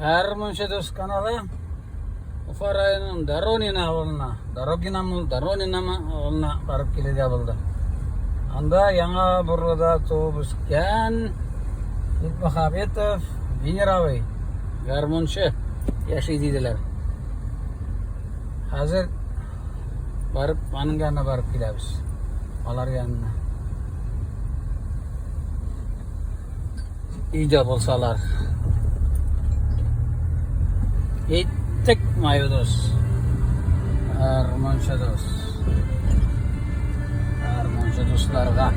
Гармоншы дос каналы Уфа районының Доронина ауылына барып келеді болды. Анда яңа бұрылыда туып өскен Итмахаметов Венеравый гармоншы яши дейділер. Қазір барып, аның янына барып келеміз. Алар янына. Үйде болсалар. Еттік майы дос. Арманшы дос. Арманшы достарға.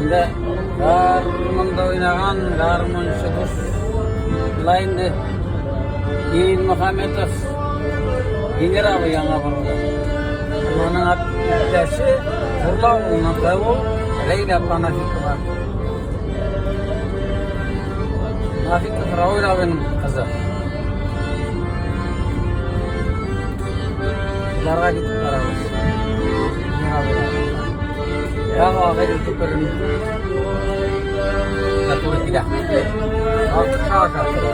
Енді гармонда ойнаған гармоншы дос. Лайынды Итмахаметов Венеравый яңа бұрылды. Оның әптәші Жырлауының атауы Лейла Панафикова. Нафиков Рауиловның қызы. Бұларға кетіп барамыз. Яғы ағайды түкірін Натуркида. Алтыққа қатыры.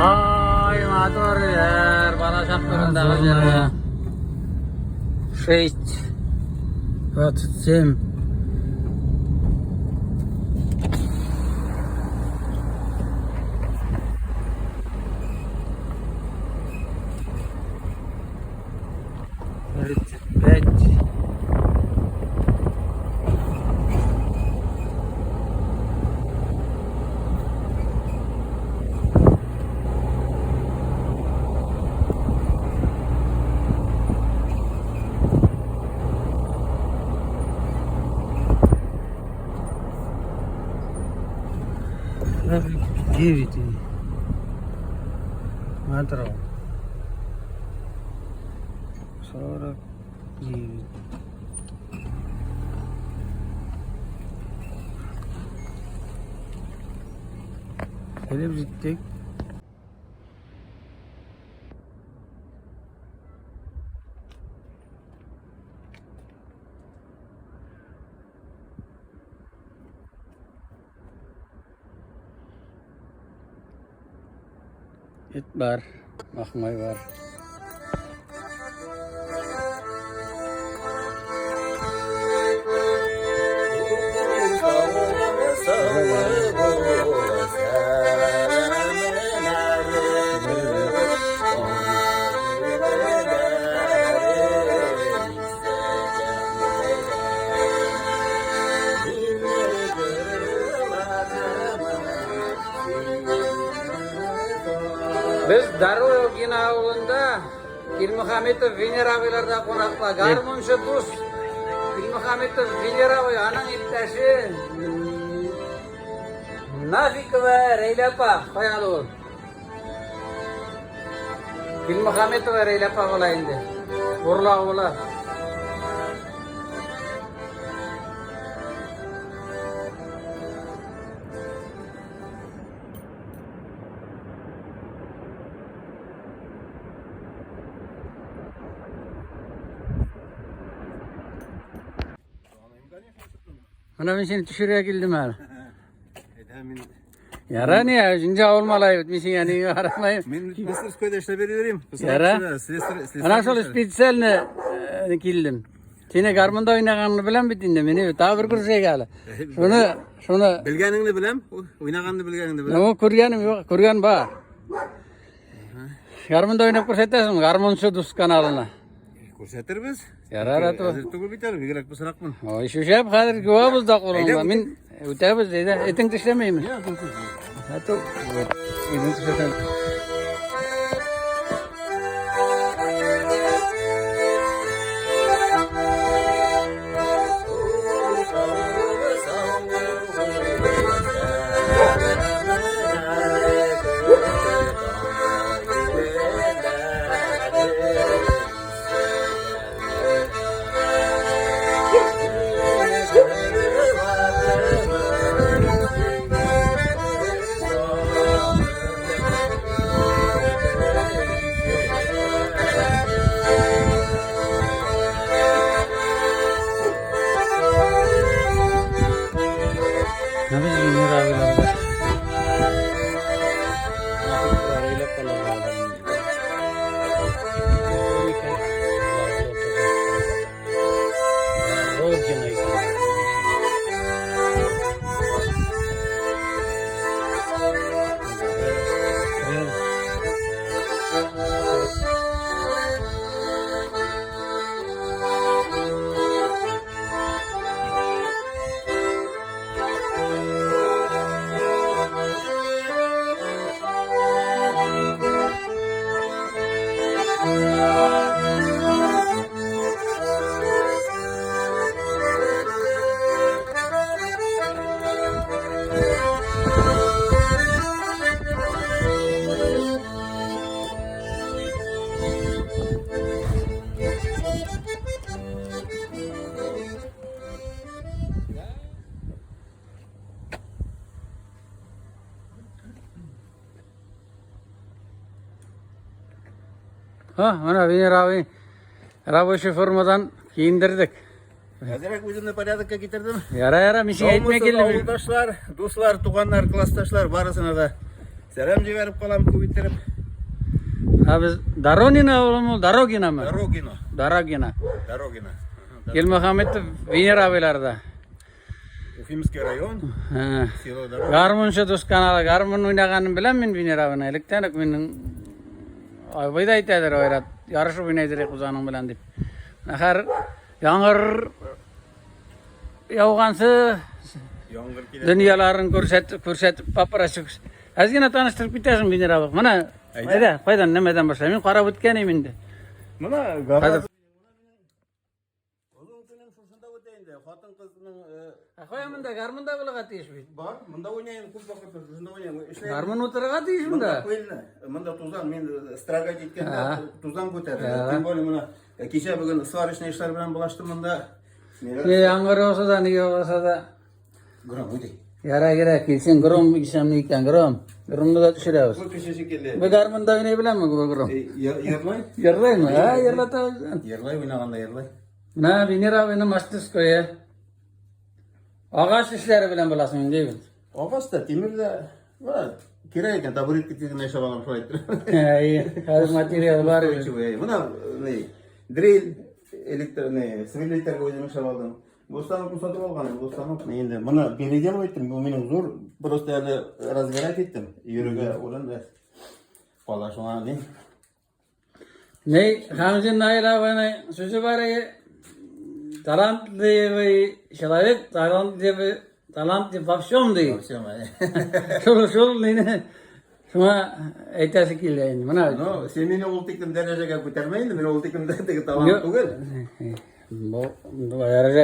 Ай, мотор yer, барашақ тұрындағы жері 6:27. Девять метров 49. Gelip gittik. Et var, mahmay var. Biz Doronina ауылында Итмахаметов Венеравыйларда қонақта гармоншы дос Итмахаметов Венеравый аның иптәші Nafik ve Reylapa koyalı ol. Bilmuhamet ve Reylapa olayındı. Urla ola. Ana ben seni düşürüye geldim abi. Yara ne ya? Şimdi olmalı etmişsin yani aramayı. Men Mısırskoyda işlep veriyorum. Yara. Ana şol spitsel ne kildim. Seni garmında oynaganını bilen bitinde meni ta bir kursaya gel. Şunu Bilgenini bilem, oynaganını bilgenini bilem. ama kurganım yok, kurgan var. Garmında oynap kursatasın, Garmonsu Dus kanalına. Ko'rsatır biz. Yara rato. Hozir tugul bitar, bigirak busaraqman. O şu şey hozir guvabız da qo'lingda. Men o'tamiz deydi. Eting tishlamaymiz. Hato. Eting tishlamaymiz. Ne bizim Münir abiler var. Arayla kalanlardan. Ha, mana Münir abi. Arabaşı formadan giyindirdik. Hadirak o'zimni порядокка getirdim. Yara mishga aytmay keldim. Avuldoshlar, do'stlar, tuganlar, klassdoshlar barisini da salam jiberib qolam ko'paytirib. Ha biz Daronina oğlum, Darogina mı? Darogino. Darogina. Darogina. Gelmuhametov Münir abilarda. Ufimskiy rayon. Ha. Selo Darogina. Garmonsu Dus kanalı, Garmon oynaganını bilen men Münir abine. Elektanik menin aybayda aytadır oyrat. Yarışı oynaydık uzanın bilen dip. Nahar yağmur yağgansı Yomg'ir keladi. dünyaların ko'rsatib paparasik. Azgina tanıştırıp bitasin Münir abi. Mana qaydan nimadan boshlayman? Men qarab o'tgan endi. Mana Hadi. garaj. Uzun kunim shunda o'taydi. Xotin qizning Qo'yamanda Garmonda bunaqa teshmaydi. bor. Bunda o'ynayman, ko'p vaqt shunda o'ynayman. Ishlayman. Garmon o'tiraga teyish bunda. Qo'yildi. Munda tuzan, men straga ketganda tuzan ko'tarildi. Tем более mana kecha bugun svarishni ishlar bilan bulashdim bunda. Yağmur olsa da ne olsa da Guram o'tay. yara kelsin grom isamni ekan gromni da tushiramiz. Bu kishi shekilli. Bu Garmonda o'ynay bilanmi bu grom? Yerlay? Yerlaymi? Ha, yerlatamiz. Yerlay o'ynaganda yerlay. Mana Münir abini Mastisko'ya og'ash ishlari bilan bilasizmi deyman. Og'asta temirda va kerak ekan taburetka tezgina ishlab olib qo'ydi. Hozir material bor. Mana ne drill elektr ne sviliterga o'zim ishlab oldim. Bo'stonliqni sotib olganim, Bo'stonliq. Endi buni bergan aytdim, bu mening zo'r просто hali razgorat etdim. Yuriga o'rinda. Qala shuna ne? Ne Hamzin Nayravani so'zi bor talantli человек, talantli во всем deydi. Şol neni shuna aytasi keldi endi. Mana No, sen meni o'ltikdim darajaga ko'tarmaydi, men o'ltikimda talant tugul. bu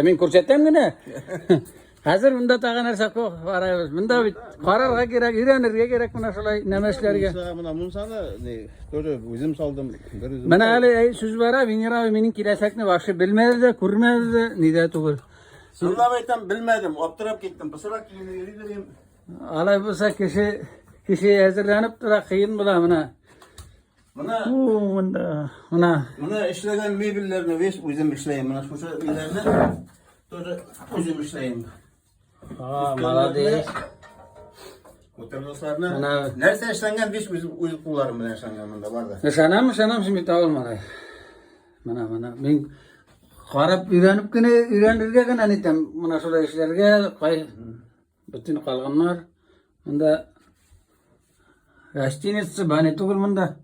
men ko'rsatdimgina. Hazır bunda tağa narsa koq barayız. Bunda bit qararga kerak, öğrenirge kerak buna şolay nemeşlerge. Mına Musa'na ne böyle özüm saldım. Bir özüm. Mana hali söz bara Vinera mening kelesakni boshqa bilmadi de, ko'rmadi de, nida tugul. Sırlap aytam bilmedim. Optirab ketdim. Pısırak kiyini yürüdüm. Alay bo'lsa kishi hazırlanıp tura qiyin bo'la mana. Mına Mana işlegen mebellerini veş özüm işleyeyim. Mına şu şeylerini тоже özüm işleyeyim. ha malades. Oturduğuslarına Mına nerede işlengen veş özüm kullarım bilen işlengen bunda var da. sanam şimdi tavılmaday. Mana men qarab öğrenipkine öğrenirge gana nitem. Mana şolay işlerge bütün qalganlar bunda gastinitsiz bani tugul bunda.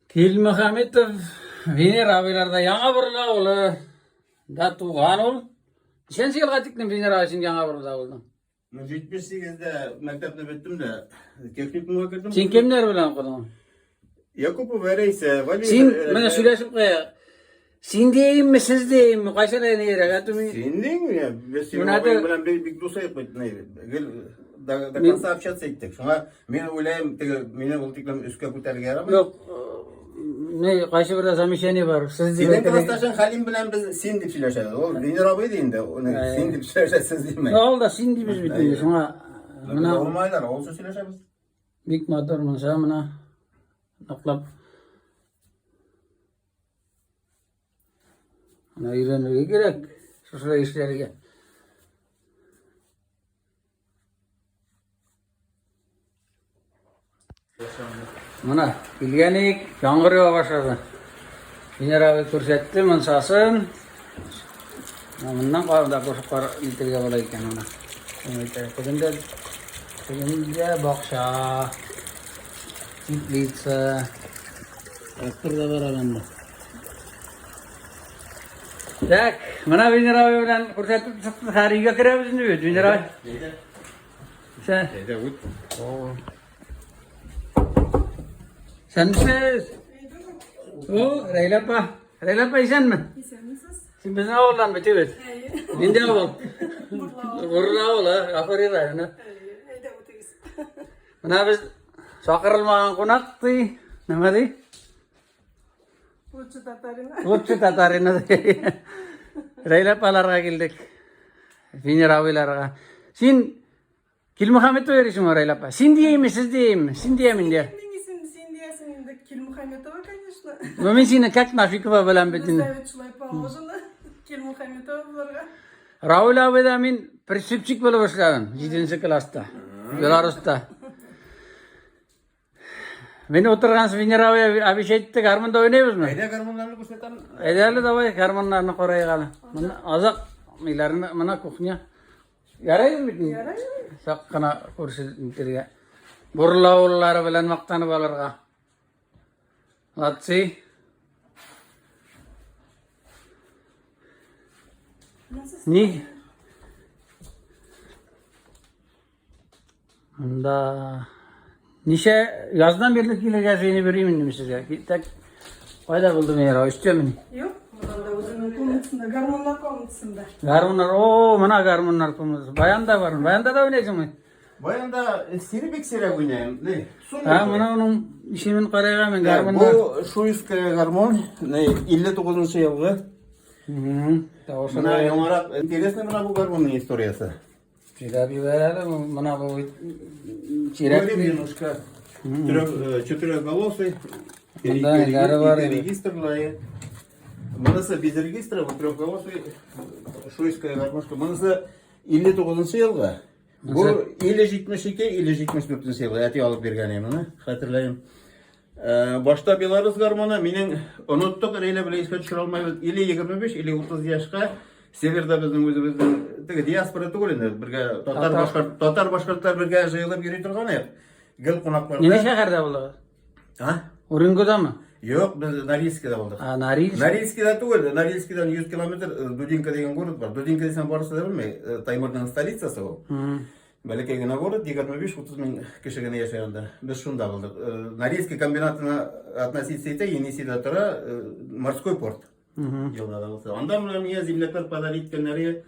Kilmuhamedov Venera abilarda yangi bir o'g'li da tug'an ol. Nechanchi yilga tikdim Venera uchun yangi bir o'g'lim. 78'de mektepte bittim de teknikumga kirdim. Sen kimlar bilan qilding? Yakup'u vereyse vali. Sen mana söylashib qo'ya. Sen deyimmi, siz deyimmi? Qaysilarni kerak? Atumi. Sen değil mi ya? Biz Bunada- senin bilen bir dosa yapmayız. Gel da konsa общаться ettik. Şuna men o'ylayım, meni ultiklem üstüne ko'targa yaramay. Yo'q. Ne qaysi bir zamishani bor. Siz Senin deyimmi? klassdaşın Halim bilen biz sen deb söylashadi. O Venera abi deyinde. Onu sen deb söylashadi, siz deymeyin. Yo'qda sen deymiz bitdi. Shunga mana Olmaylar, olsa söylashamiz. big motor mana mana naqlab mana öğrenirge kerak. Şuşulay işlerge. Mana bilgenik yağmur yağa başladı. Venera abi ko'rsatdi mansasin. Bundan qarda qo'shib litrga bo'lar ekan mana. Kudinda boqsha. Teplitsa. Traktorda bor alanda. Tak, mana Venera abi bilan ko'rsatib chiqdi. Xariga kiramiz endi. Venera abi. Sen. Sensiz. O, Reylapa isenmi? Sen bizden oğlan mı tübet? Ninde oğul? Vurla oğul ha, aferin rayına. Mana biz çakırılmagan konaktı. Nima dey? Burçu tatarina. Reylapalarga keldik. Venera abilarga. Sen Kilmuhamedov verişin var Reylapa. Sen diyeyim, siz diyeyim mi? Sen diyemin diye. Кильмухаметова, конечно. Men seni как Nafikova bilan bitin. Заветчилай положено. Кильмухаметова bularga. Raul abi de men pristipчик bo'lib boshladim 7-klassda. Belarusda. Men o'tirgan Venera abi aytdi, garmonda o'ynaymizmi? Ayda garmonlarni ko'rsataman. Aydarli davay garmonlarni qoraygali. Mana oziq milarini mana kuxnya. Yaraydimi bitin? Yaraydi. Saqqana ko'rsattirga. Burlavullari bilan maqtanib olarga. Latsi. Ni? Unda Nişe yazdan beri geleceğini vereyim dedim size. Tek fayda buldum ya. İstiyor muyum? Yok. Buradan da uzun komutunda, garmonlar komutunda. Garmonlar, o mana garmonlar konusu. Bayan da var. Bayanda da oynayacağım. Bayanda seni pek sere oynayayım. Ne? Ha, mana onun işimin qarayga men garmonlar. Bu Şuiskaya garmon. Ne? 59. yılғы. Mana yoğarak. Интересно mana bu garmonun istoriyası. Çirabi verelim. Mana bu Çirak çirak. немножко. Четырехголосый. Да, ilgari var. Регистрлайы. Манысы без регистра, bu трехголосый Şuiskaya гармошка. Манысы 59. yılғы. Bu или 72, или 74 yılғы. Әти алып берген емін. Хатırlayayım. Başta Belarus garmonu менің ұнаттық рейлі біле еске түшір алмайбыз. Или 25, или 30 yaşқа Северда біздің өзіміздің диаспора түгіл енді. Бірге татар башқұрттар бірге жайылып йөри тұрған ек. Гіл қонақтарда. Ne şehirde buldu? Ha? Uringo'da mı? Yok, biz Norilskida болдық. Ha, Norilsk. Norilskida түгіл. Norilskidan 100 километр Дудинка деген город бар. Дудинка десем барысы да білмей. Таймырдың столицасы ол. Бәлекей генә город, 25-30 мең кеше генә яшәгәндә. Без шунда булдык. Норильский комбинатына относиться итә, Енисейдә тора морской порт. Yollarda olsa. Ondan bilen niye zimletler pazar gitkenleri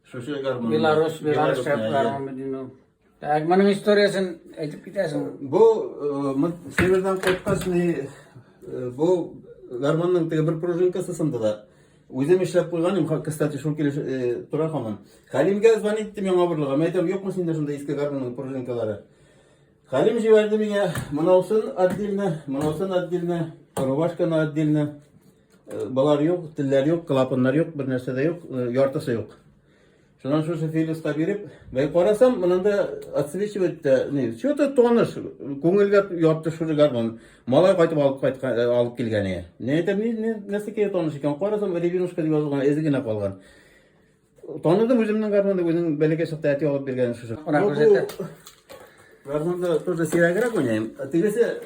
şu garmon. Belarus garmon bilmiyorum. Agmanın historiasını aytıp gidersin. Bu severden kopkas ne bu garmonun tege bir projenkası sındı da. Özüm işlep koyganym, kıstati şol kele tura kaman. Halimge zvanittim yana birliğe. Meytem yok mu sinde şunda eski garmonun projenkaları? Halim jiverdi mine, mana olsun addiline, Rubashkana addiline. Balar yok, tiller yok, klapanlar yok, bir narsa da yok, yortası yok. Şundan şu sefili berip, ben qarasam, mınanda отсвечивать ne? Şu tonuş, koңilге yortты şu garmon. Malay qaytып alıp kelgeni. Ne etep nesi ki tonuş ekan? Qarasam, Revинушка deb yozulgan, ezigine qalgan. Tanıdım özümden garmonda özünün belege şıqta ati alıp bergeni şu. Garmonda тоже siragrak oynayım. Tigese,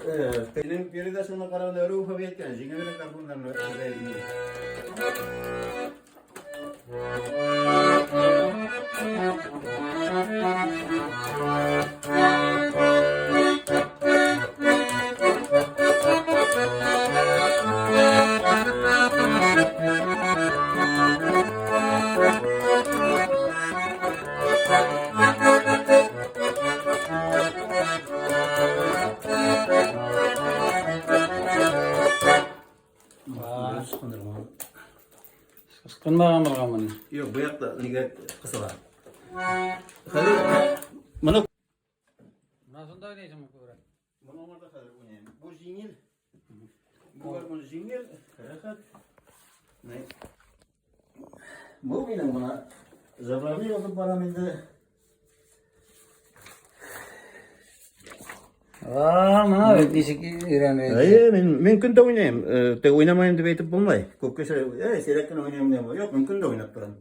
benim передачаны qaraganda öyle ufak etken, jingevele garmondan Kınmağam bilgamını. Yok bu yakta lige kısılar. Hadi mana Nasıl oynayacağım bu kadar? bunu orada kadar oynayayım. Bu jingil. Bu var bunu jingil. Rahat. Ne? Bu benim buna zararlı yazıp bana mıydı? Mana dişik İran. Hayır, mümkün de oynayayım. Te oynamayayım diye etip bulmay. Köpke şey, seyrekten oynayayım diyeyim. Yok, mümkün de oynayıp duram.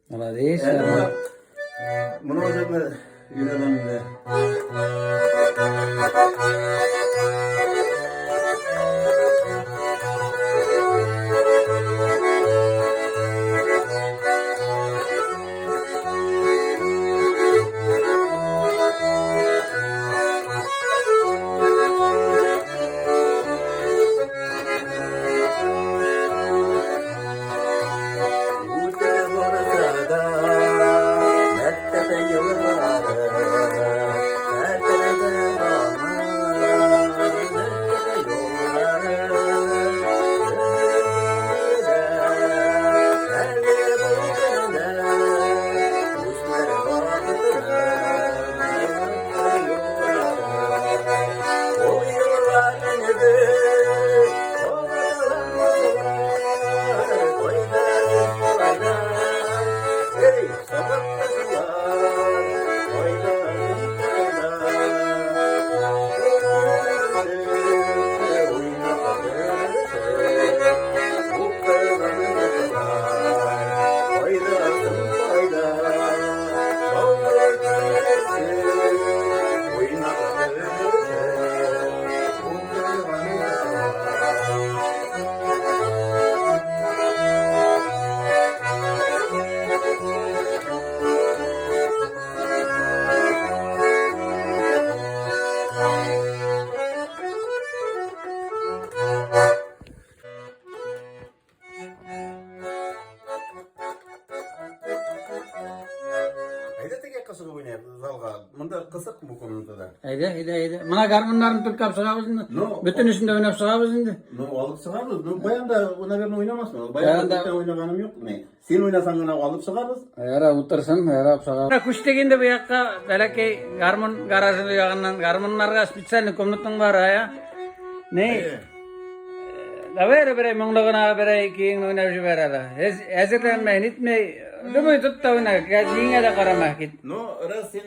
Ola değil. Bunu hocamla yürüyelim de. Kısık bu konuda da. Haydi. Mana garmonlarını tut kap sığabız şimdi. No. Bütün üstünde oynap sığabız şimdi. No, alıp sığarız. No, bayan da ona göre oynamaz mı? Bayan da oynamanım yok. Ne? Sen oynasan gına alıp sığarız. Yara utursan, yara sığabız. Kuş degende bu yakka belki garmon garajı yağından garmonlarga spesialni komnatın var ya. Ne? Da bere monglagana bere kiyin oynayışı berada. Ezerlenmeyin itmeyin. Dümü tut da oyna. Yine de karama git. No, ras sen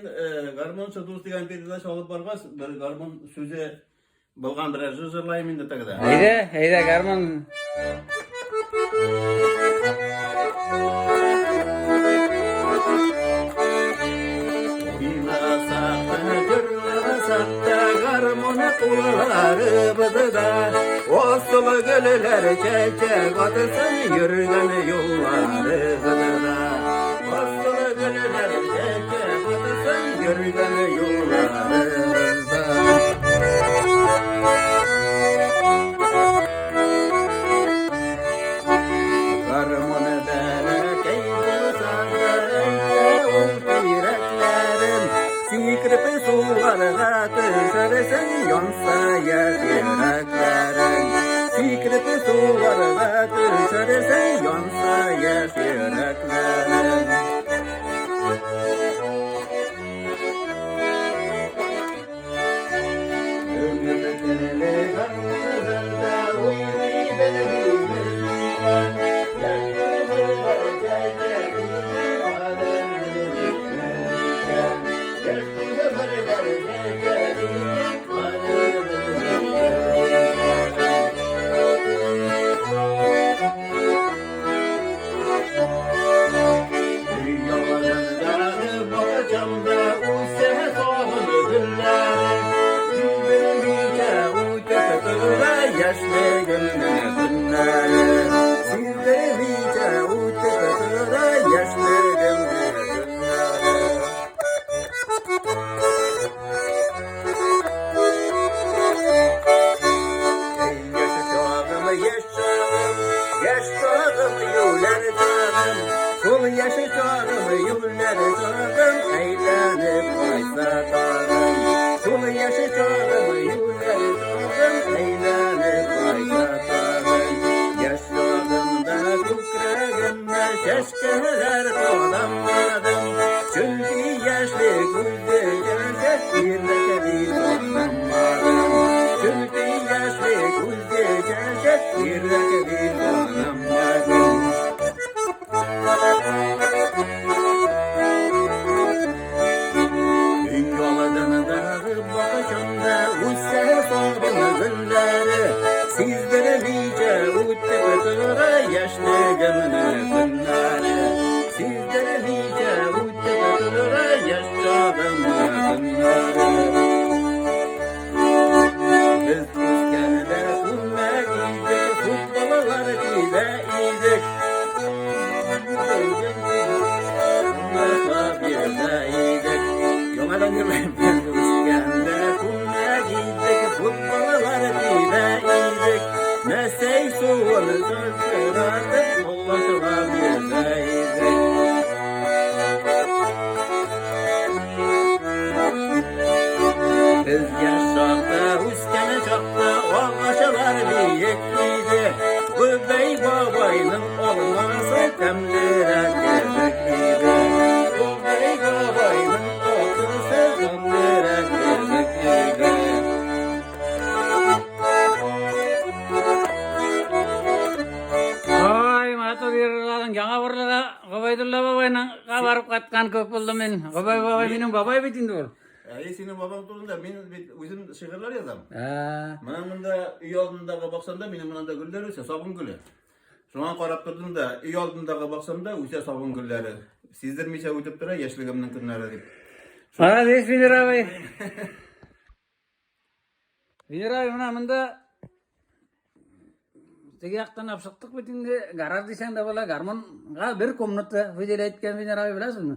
garmon çadost degan peridaş alıp bargas, bir garmon söze bulgan bir jırlayım indi tagda. Haydi garmon. Kulları bıdıda Osulu gölüler çekecek atısın yürüyen yolları bıdıda Osulu gölüler çekecek atısın yürüyen yolları bıdıda yaşlı günleri. Sizleri nice uçtura yaşlı günleri. Yaşlarım yüller canım, kul yaşı canım yüller canım, eğlenip oysa canım. Kul yaşı canım yüller canım, eğlenip oysa canım. Yaşlarımda kukreğimde şeşkeler dolanmadım, çünkü yaşlı güldü gelecek bir de bir dolanmadım. Çünkü yaşlı güldü gelecek bir de bir dolanmadım. Yoldan dağı bakışımda uçsa sorun günleri. Sizlere nice uçtuklara yaşlı gömünün günleri. Sizlere nice uçtuklara yaşlı gömünün günleri. Biz kuskerde kumlar giydik, futbollar giydik. Bunlarla birdeydik. Yoldan yürüyüp kuskerde kumlar giydik, futbollar giydik. Mesey soğunu sözlerdik, kollaşla birdeydik. Biz yaşakta, üskene çakta, ağaçlar biyekliydi. Bey babayının olması temlere gerekliydi. Bey babayının olması temlere gerekliydi. Ay, matu birladan жаңа birlaga Gabaydulla babayның kabarıp katkan köp buldum men. Gabay babay benim babay bitindi ol. Senin babam turunda men özüm şiirler yazam. Ha. Mana bunda uy oldindaga baksanda meni bunanda gullar o'sa sobun guli. Şuan qarab turdim da uy oldindaga baksanda o'sha sobun gullari. Sizdirmicha o'tib tura yoshligimning kunlari deb. Молодец, Венеравый. Венеравый, мына мында теги жактан апшыктык бетинде гараж десең да бола, гармонга бир комната выделяйт экен Венеравый, билесизби?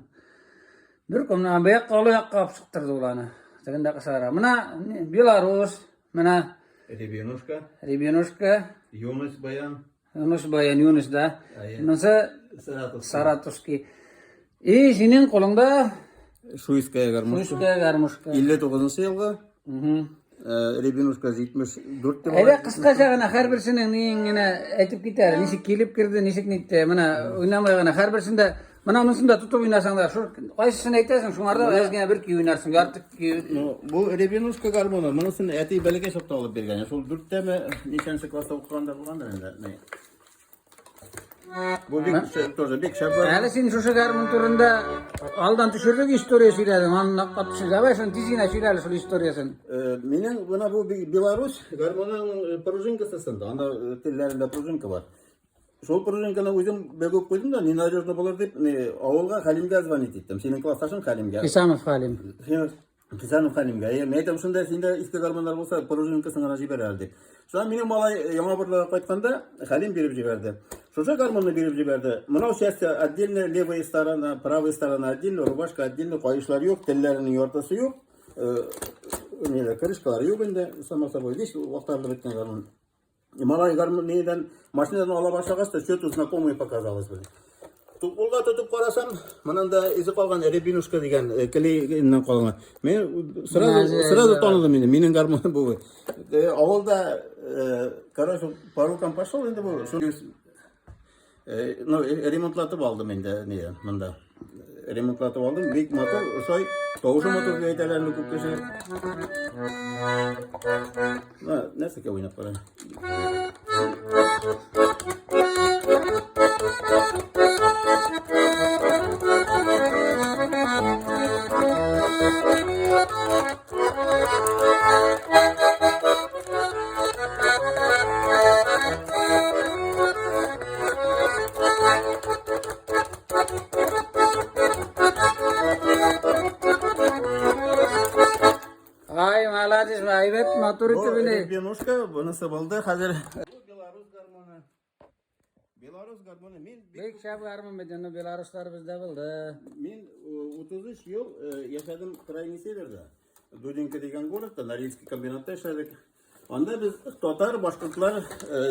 Бир комната, bu yakka olu yakka apşıktırdı ulanı. Teginde kısara. Mına Belarus, mına Ребенушка, Yunus Bayan, Yunus Bayan, Yunus da. Mınası Saratov. Saratuski. Senin kolunda Шуйская гармошка. Şuşka garmuşka. 59 yılga. Ребенушка 74 de Öyle kıskaça gana her birisinin neyine etip gider. Nişik kelip kirdi, nişik nitte. Mına oynamaya gana her birisinde mına onusunda tutup oynasan da şu kaysısını aytarsın. Şunlarda ezgene bir ki oynarsın. Artık ki Bu Ребенушка гармonu. Mınısın eti belge şapta alıp bergen. Şol 4'te mi neçensi klasta okuğanda bulanda ne? Bu bir şapta. Hali sen şu garmın turunda aldan düşürdük istoriya söyledin. Anlattı söylemesin. Dizine söyledi şu istoriyasını. Menin buna bu Belarus garmonunun prужинкасысында. Anda tillerinde prужинка var. Şol prужинканы özüm bögöp koydum da nenadежно болар деп ауылга Халимге звонить еттім. Senin классташың Халимге. İsamov Halim. Кисанов Халимге. Мен айтам ушундай сенде иске гармондар болса пружинкасын жиберер деп. Шуан менин малай яңа бирлерге кайтканда Халим берип жиберди. Шоша гармонну берип жиберди. Мынау часть отдельно левая сторона, правая сторона отдельно, рубашка отдельно, коюшлар yok, теллеринин ортасы yok. Неде крышкалар yok энди, само собой. Весь вактарды беткен гармон. Малай гармон неден машинадан ала башлагачта что-то знакомый показалось бизге. Тупулга тутуп карасам, мынанда изи калган Ребенушка деген клейинен калган. Мен сразу таныдым мени. Менин гармон бу. Авылда, короче, по рукам пошел энди бу. Ну, ремонтлатып алдым энди не, мында. Ремонтлатып алдым. Бик мотор, ошой тоғушу мотор деп айталарны көп кеше. Нәрсеге ойнап барайын. Ay, молодец, ayıp etme matur Bu etibini. Benuşka bunisi buldu. Hazır. Belarus garmonu. Belarus garmonu. Bek şap garmon bedeni Belaruslar bizde buldu. Men 33 yıl yaşadım krayni severde. Dudinka degan городта, Норильский комбинатта yaşadık. Onda biz Tatar, Başkırtlar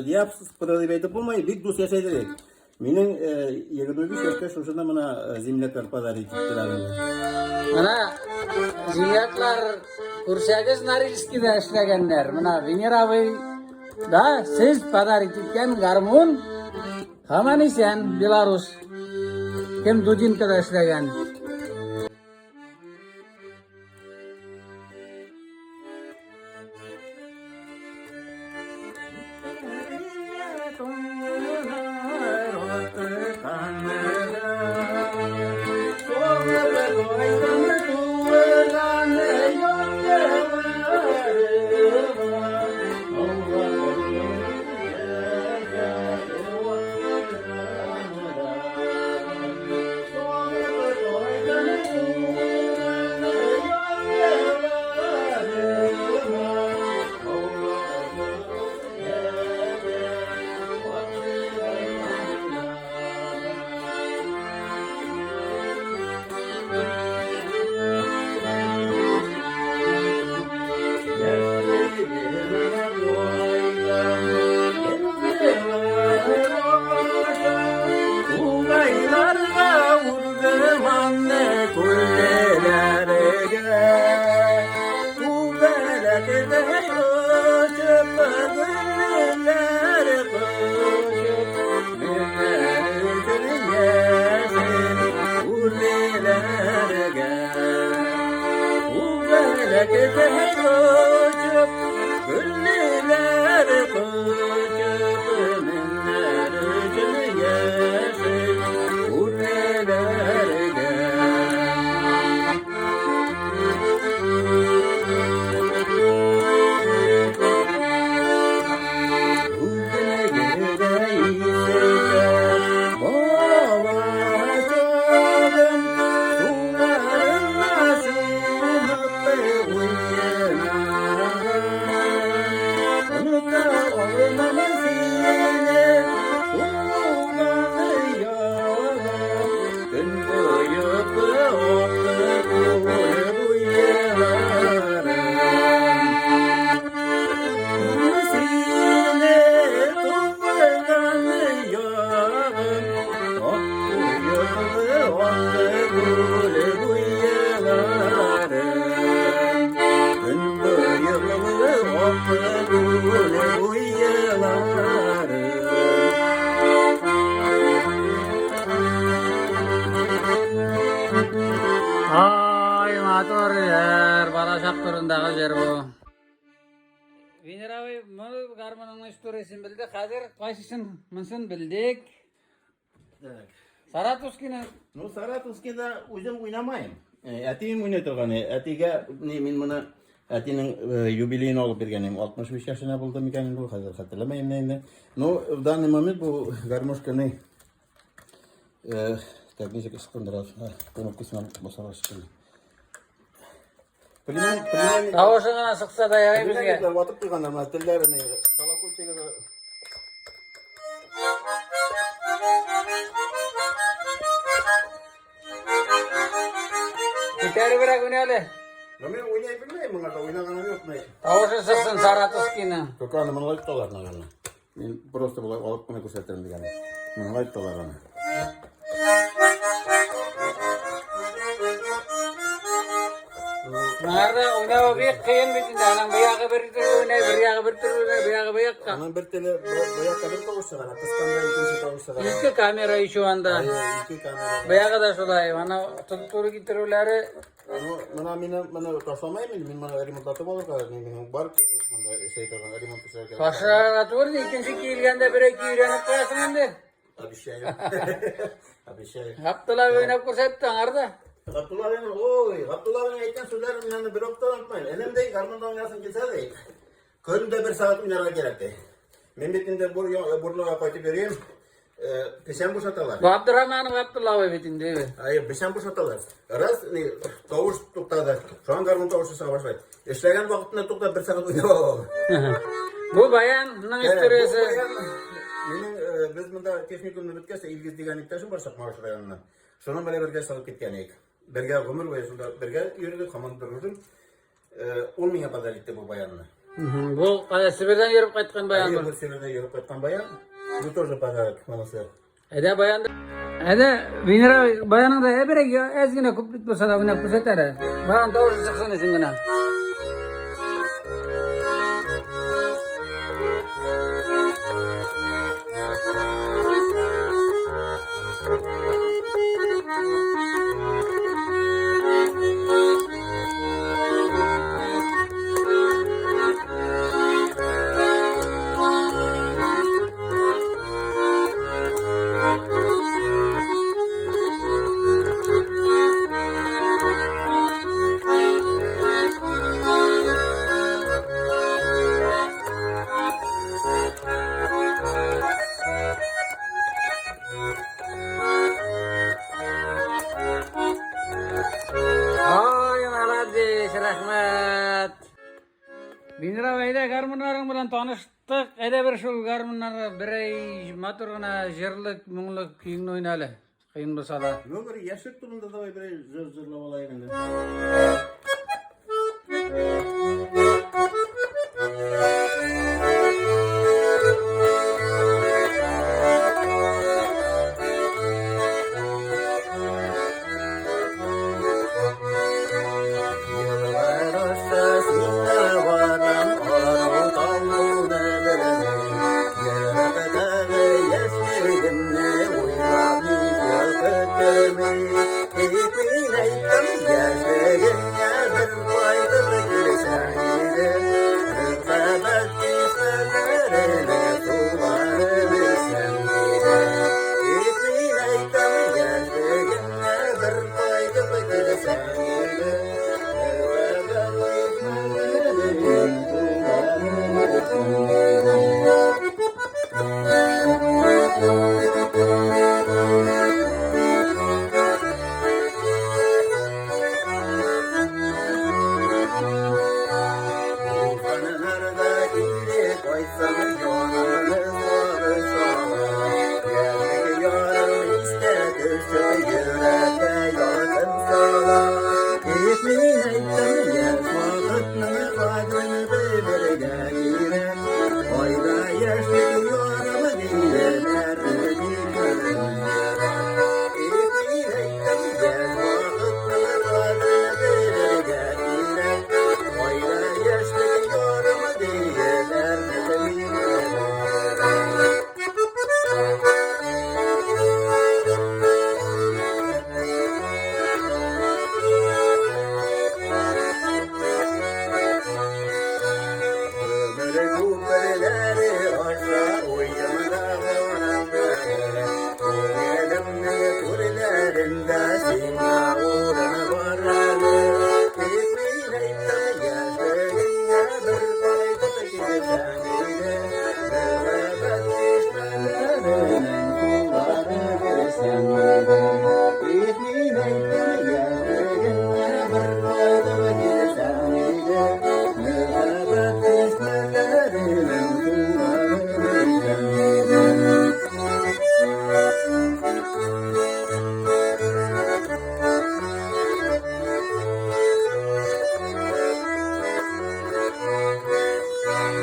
diyap sıfırlayıp etip bulmayı bir dus yaşaydık. Menin 25 yaşta şuşunda bana zimletler pazarı ettiler. Mana ziyatlar Kursagız Norilski'de işlegenler. Mana Vinir abi da siz padar etken garmon Haman isen Belarus. Kim Dudinka'da işlegen. Ay motor yer, baraşak turundagı yer bu. Vinir abi, bunu garmonun istorisini bildik. Hazır qaysısın mısın bildik. Saratuskini. Ну, Саратовскийда өзім ойнамайым. Әтейім ойнай тұрған. Әтейге мен мұны әтейінің юбилейін алып бергенім. 65 yaşına болдым екен бұл, қазір хатırlamayım енді. Но в данный момент бұл гармошканы так, нечек ышқындырады. Көмеккесімен басаға шыққан. Тауышыңа сықса даяғай бізге. Ватып тұрғандар, мына тілдеріні колокольчигі. Gitarı bırak oynayalım. Но мен ойнай білмеймін, мұнда ойнағаным жоқ. Тауышы сықсын Saratuskini. Көканы мұны айтты наверное. Мен просто бұлай алып қана көрсеттерім деген. Мұны айтты олар. Nerede oynama bir kıyın bitinde. Anam bir yağı bir türlü oynay, bir yağı bir türlü oynay, bir yağı bir yakka. Анан бір тілі бояққа бір тоғыз шығар, қысқанда екінші тоғыз шығар. İki kamerayı şu anda. İki kamera. Bir yağı da şolay. Bana tutup gitirürleri. Мына мені тасламаймын, мен мына ремонтлатып алырға, мен бар мында şey тұрған, ремонт жасауға. Başına atıyordu. İkinci kiyilgende bir iki yürenip koyasın şimdi. Обещаю. Обещаю. Haptılar oynayıp kursettin arada. Abdullah benim, oy, Abdullah benim aytkan sözlerim yani bir hafta unutmayın. Elimde karmanda oynasın gelse de, köyümde bir saat oynarga gerekti. Men bitinde burluğa koyup vereyim. Peşen boşatalar. Bu Abdurrahman'ın Abdullah ve bitin değil mi? Hayır, peşen boşatalar. Raz tavuş topladı. Şu an garmon tavuşu sana başlaydı. İşleyen vaktinde topla bir saat uyuyor. Bu bayanın istoriyası. Mening biz bunda texnikumni bitkazsa ilgiz degan ikkitasi bor Saqmash rayonidan. Shuni bilan birga solib ketgan edik. Birga umr bo'yi shunda birga yurdik, hamon turdik. Olmagan pazarlikda bu bayanni. Bu Sibir'den yürüp qaytgan bayan Bu bu. Sibirda yurib qaytgan bayan. Bu тоже pazarlik manasi. Ede bayan da. Ede Vinira bayanın da eberek ya ezgine kuplit bolsa da buna kusetere. Bayan doğru çıksın singine. Rahmat. Binra Bey'de garmunların bilen tanıştık. Ede bir şul garmunları birey maturuna jirlik, mungluk kiyin oynalı. Kıyın bolsa da. Yo bir yaşık turunda da bir zırlap olayın endi.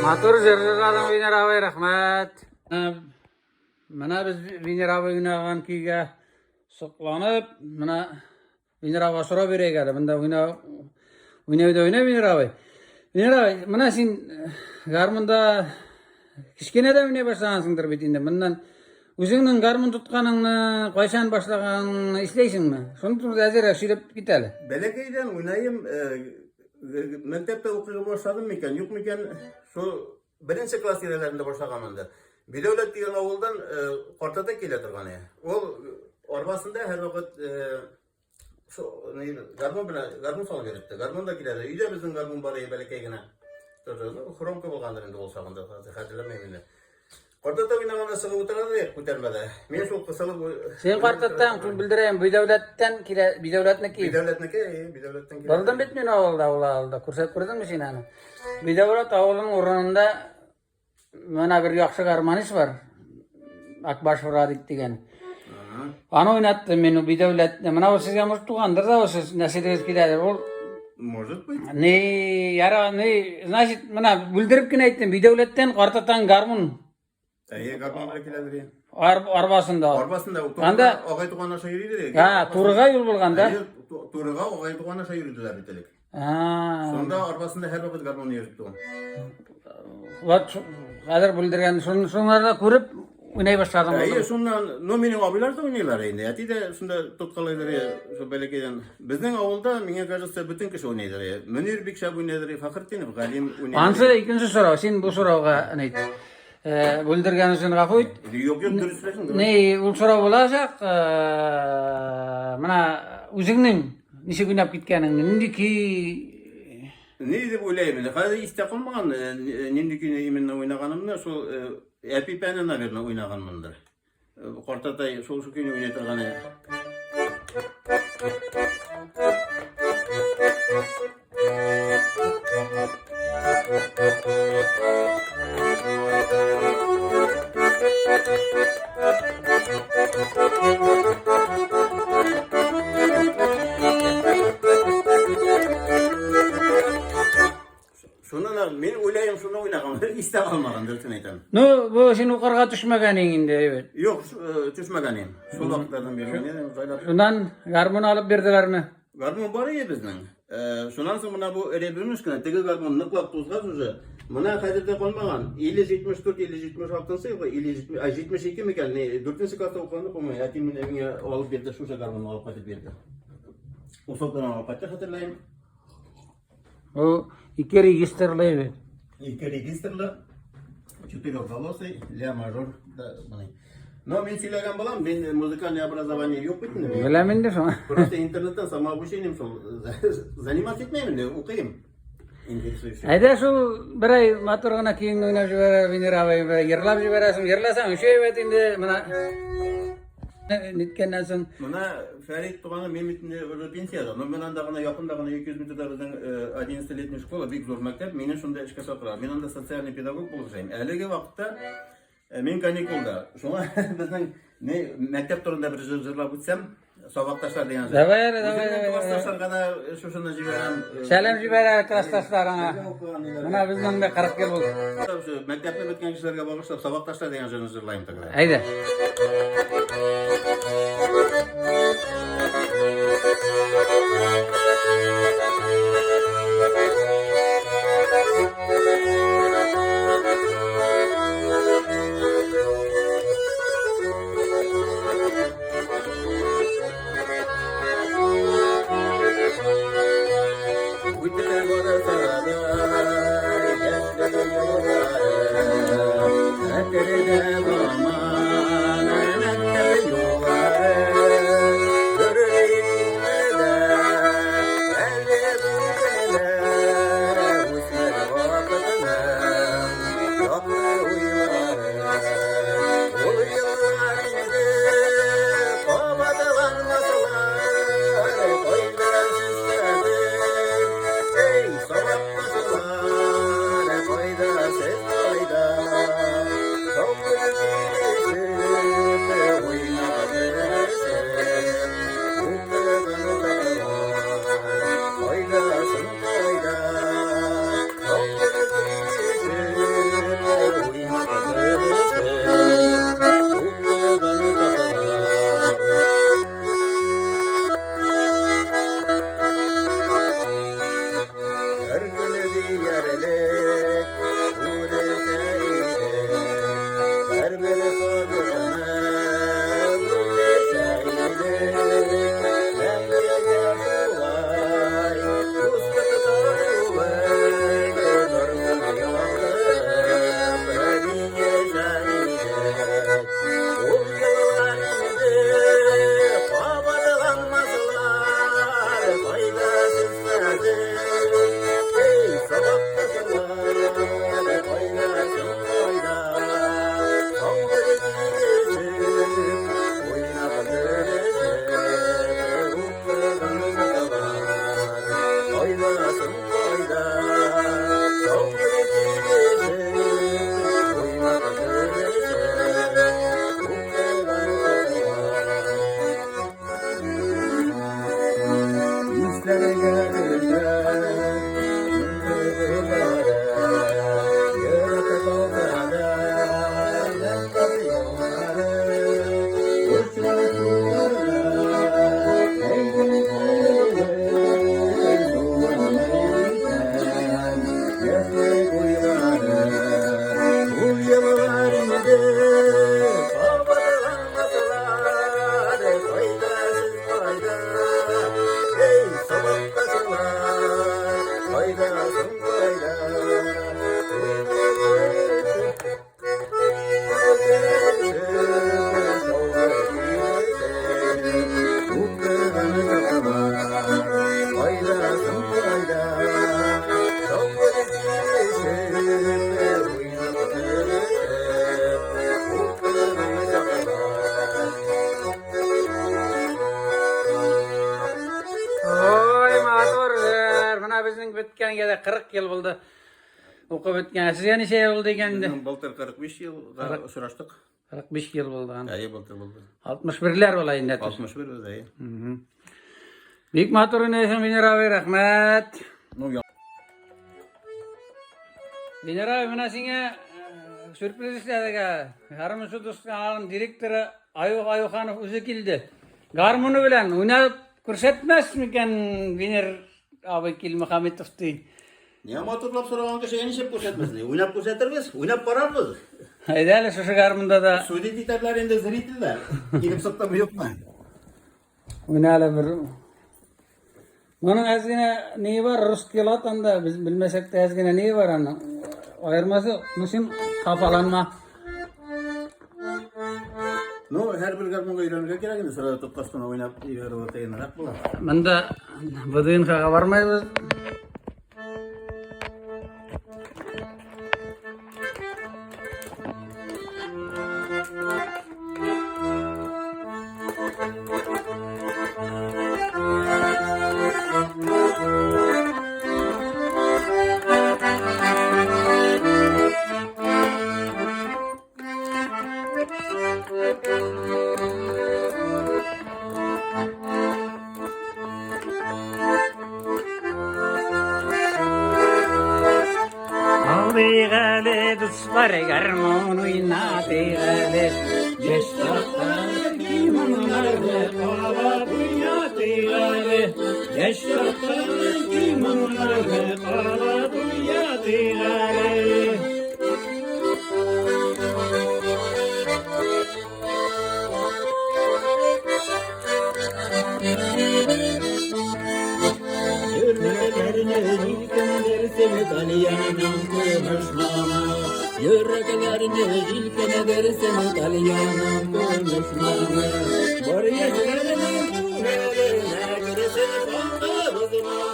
Matur zırhlardan Vinir abi rahmet. Mana biz Vinir abi oynagan kiyga soqlanıp, mana Vinir abi so'rab berayga. Bunda oyna Vinir abi. Vinir abi, mana sen garmunda kichkinada oynay boshlagansingdir bitinde. Bundan o'zingning garmun tutganingni, qachon boshlaganingni eslaysingmi? Shuni turib azir ashirib ketali. Belekeyden oynayayım. Mektepte okuyor başladım mıken? Yok mıken? Şu birinci klas yerlerinde başlagamanda. Bir devlet diyen oğuldan ortada geliyordur ya. O orbasında her vakit şu neydi? Garbon sonu verirdi. Garbon da giderdi. İyice bizim garbon barayı belki yine. Xrom köp olgandır endi olsağında. Hatırlamayayım yine. Kortata oynaganda sığıp oturады, көтермеді. Мен сол қысылып... Sen kartattın, şu bildireyim, bir devletten kire, bir devletine ki. Бидәулеттен келе. Barıdan bitmiyor avulda, kursat kurdun mu sen hani? Bir devlet avulun ormanında, bana bir yakşı garmanis var. Akbaş Varadik degen. Ana oynattım beni bir devlet, bana o sizge mustuğandır da o siz, nasıl gider, ol... Может быть. Ne, yara, ne, значит, bana bildirip ki ne ettim, bir devletten kartatan garmun. Гармонға келеді. Арбасында. Арбасында Анда ағай туған аша йөрейді. турга юл булганда. Турыға ағай туған аша йөрейділер бітелік. Ha. Сонда арбасында һәр вакыт гармон йөріп туған. Vat hozir bildirgan şunlarga ko'rib o'ynay boshladim. Шуннан, ну менің абайлар да ойнайлар енді. Әти де сонда тоткалайлар, şu бәләкәйдән. Безнең авылда, миңа кажется, бүтән кеше уйнайдыр. Мөнир бик шәп уйнайдыр, Фахрдинов, Галим уйнайдыр. Ансы икенче сорау, сен бу сорауга не bildirgan üçün gafı et. Yok dürüst söylesin. Ne, ул сорау булачак, мына үзеңнең ничек уйнап киткәнеңне, нинди Ne dip ойлаймын. Хәзер истә калмаган, нинди көне именно уйнаганымны, шул әпи пәне, наверное, уйнаганмындыр. Картатай шул көне уйнай торганы. Şundan men ойлайым, шуны уйнаган, истә калмаган дөресен әйтәм. Ну, бу сен укырга төшмәгәнең инде, evet. Yok, düşmәгән ем. Шул вакытлардан бери уйнадым, жайлап. Шундан гармон алып бердиләрме? Гармон бар иде безнең. Шуннан соң мына бу эребирмеш кенә, теге гармон ныклап тузган уже. Мына хәзердә калмаган. 50-74, 50-76 елгы, 72 микән, 4нче класста укыганда булмый. Әтим менә миңа алып берде, шуша гармон алып кайтып берде. Усоктан алып кайтты, хәтерләйм. O iki registrli, evet. İki registrli, 4-голосый, ля мажор да мына. Но мен сөйләгән балам, мен музыкальный образование юк бит инде. Беләм инде шуңа. Просто интернеттан самообучением шул заниматься итмәйм инде, укыйм. Интересующий. Әйдә шул бер ай матур гына киң уйнап җибәрә, Венера абый, йырлап җибәрәсең, йырласаң, шуй бит инде мына ниткәннән соң. Мына Фәрит туганы мен бит инде пенсияда. Но мен анда гына якында гына 200 метрдән 11-летний школа, бик зур мәктәп, мине шунда эшкә чакыра. Мен анда социальный педагог булып эшләйм. Әлеге вакытта мен каникулда. Шуңа безнең мәктәп турында бер җырлап үтсәм, сабакташлар дигән. Давай. Классташларга да шушыны җибәрәм. Сәлам җибәрә классташларыңа. Мына безнең дә 40 ел булды. Мәктәпне беткән кешеләргә багышлап сабакташлар дигән җырны җырлайм тагы. Әйдә. Aman, gede 40 yıl buldu. Okup ötken. Siz yani şey oldu ekendi. Bizim Baltır 45 yılga uçraştık. 45 yıl buldu. Ayı Baltır buldu. 61'ler olayın nedir? 61 özü. Büyük maturu neysen Binir abi rahmet. No ya. Binir abi buna sine sürpriz istedik ha. Harmun Suduskan'ın direktörü Ayuhanov özü kildi. Garmunu bilen oynayıp көрсетmez miken Binir abi Kil Muhammetov'tu. Niye motorlap soragan kişi enişep ko'rsatmasın? Oynap ko'rsatarmiz, oynap bararmiz. Haydi şu garmunda da Suudi titarlar endi ziritillar. Kelip saptam yok mu? oynayalım bir. Bunun azgine neyi var? Rus kilatanda biz bilmesek de azgine neyi var anı? Ayırması musim kafalanma. No, her bir garmonga öğrenirken kerak endi sırada toqqasdan oynap ileri otayınrak bular. Bunda bıdığın kağa varmayız. Aldigale dostlar garmon oynadigale Yaşlıklar kimanlarla kala duyyadigale Yaşlıklar kimanlarla kala duyyadigale Yüreklerine ilkeneler seni talyanam konuşmama. Yüreklerine ilkeneler seni talyanam konuşmama. Var yaşlarının kurelerine kırısın balta bozmama.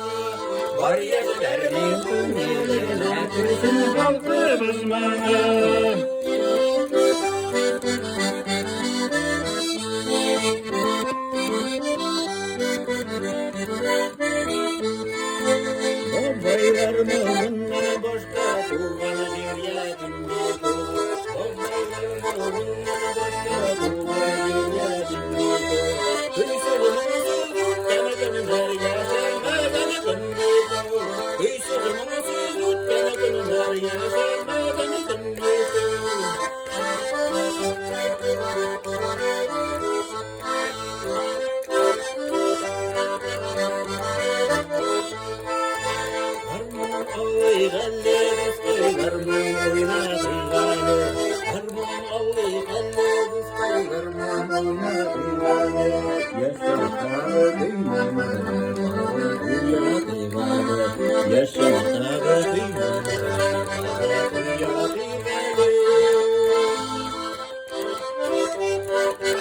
Var yaşlarının kurelerine kırısın balta bozmama. Baylarımın başka tuğanı bir yedim yok. Baylarımın başka tuğanı bir yedim yok. Kıysalımın demedim her yaşar demedim yok. Kıysalımın demedim her yaşar demedim yok.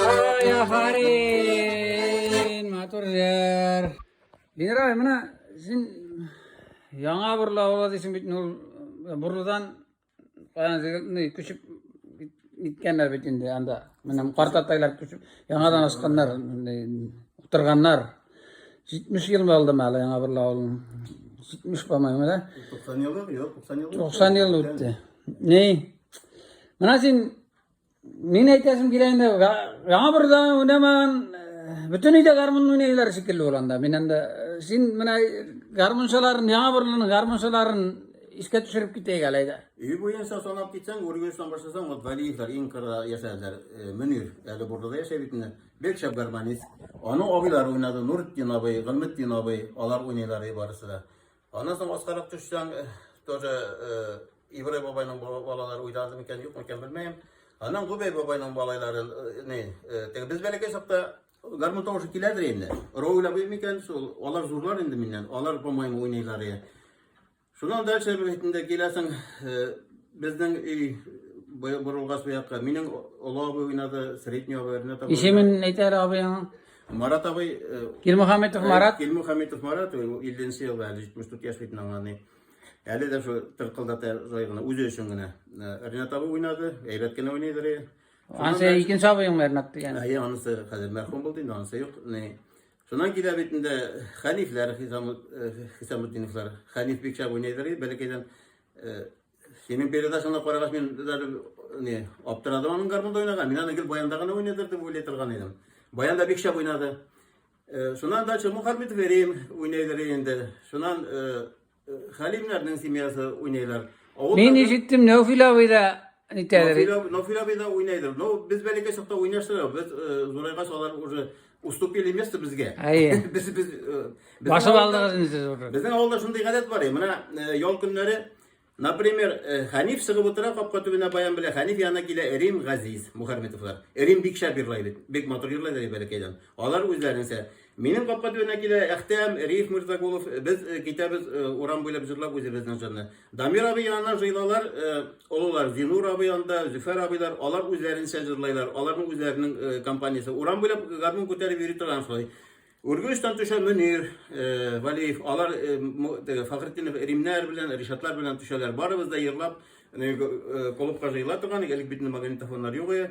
Ay afarin matur yer. Binir abi mana sin yanga bir lavla desin bitin ol burludan kayan ne küçük gitkenler bitindi anda. Benim kartataylar küçük yangadan askanlar oturganlar 70 yıl oldu mala yanga bir lavla. 70 pamayım da. 90 yıl yok, 90 yıl. 90 yıl öttü. Ne? Mana sin men aytasım kelende yanga birdan oynaman bütün ide garmon oynaylar şekilli olanda. Men de sin mana garmonçaların yanga birlerin garmonçaların işe düşürüp gitey galayda. İyi bu insan sonap gitsen, Uruguay'dan başlasan o Valiyevler, İnkara yaşarlar, Münir, yani burada da yaşayabilirler. Bekşap Garmanis, onun abiler oynadı, Nurettin abi, Gılmettin abi, alar oynaylar ibarısı da. Ondan sonra Oscar'lık düşsen, тоже İbrahim babayla balalar oynadı mı yok mu bilmeyim. Ondan Gubey babayla balaları ne, biz belki hesapta garmon tavuşu kilerdir indi. Roğuyla bilmeyken, onlar zorlar indi minden, onlar babayla oynaylar ya. Şundan da şerbetinde gelirsen bizden burulğas bir yakka. Minin oğlu abi oynadı, Srednyo abi oynadı. İşimin neyter abi ya? Marat abi... Kil Muhammetov Marat. Kil Muhammetov Marat, 50 yıl verdi, 74 yaş bitin anlanı. Әлі de şu tırkıldata zayıgına, uzun üstüne. Ernat abi oynadı, Eybetkene oynadı. Anse ikinci abiyim Ernat yani. Ayı anısı, hazır merhum buldu, anısı yok. Şundan kile bitinde Hanifler, Hisamuddinovlar, Hanif Bikşah oynaydılar. Belki senin periodasında koragas men ne aptaradım onun garmında oynagan. Men anagil bayandagana oynadırdı bu letirgan edim. Bayanda Bikşah oynadı. Şundan da çımı Halmit vereyim oynaydılar endi. Şundan Halimlerden simyası oynaydılar. Men işittim Nofil abi da niteleri. Nofil abi da oynaydılar. No biz belki şokta oynaştılar. Biz Zurayga solar ustupili mesle bizge. Ayı. Biz Basıp aldınız siz orada. Bizning avulda shunday adat bor. Mana yol kunlari, например, Hanif sig'ib o'tirib qopqa tubina bayan bilan Hanif yana kela Erim G'aziz Muharmetovlar. Erim Bikşah birlaydi. Bek motor yurlaydi belki. Ular o'zlarinsa mening qopqa tubina kela Ahtam Erif Mirzagulov biz kitabız oran bo'ylab jurlab o'zimizning jonni. Damir abi yandan jıylalar, olalar Zinur abi yanında, Züfer abiler, ular o'zlarincha jurlaylar. Ularning o'zlarining kompaniyasi oran bo'ylab garmon ko'tarib yurib turgan soy. Urguş'tan tuşa Münir, Valiyev, alar Fahrettinov, Erimler bilen, Rişatlar bilen tuşalar barımızda yırlap, kolupka jıyla turgan, elik bitinde magnetofonlar yok ya.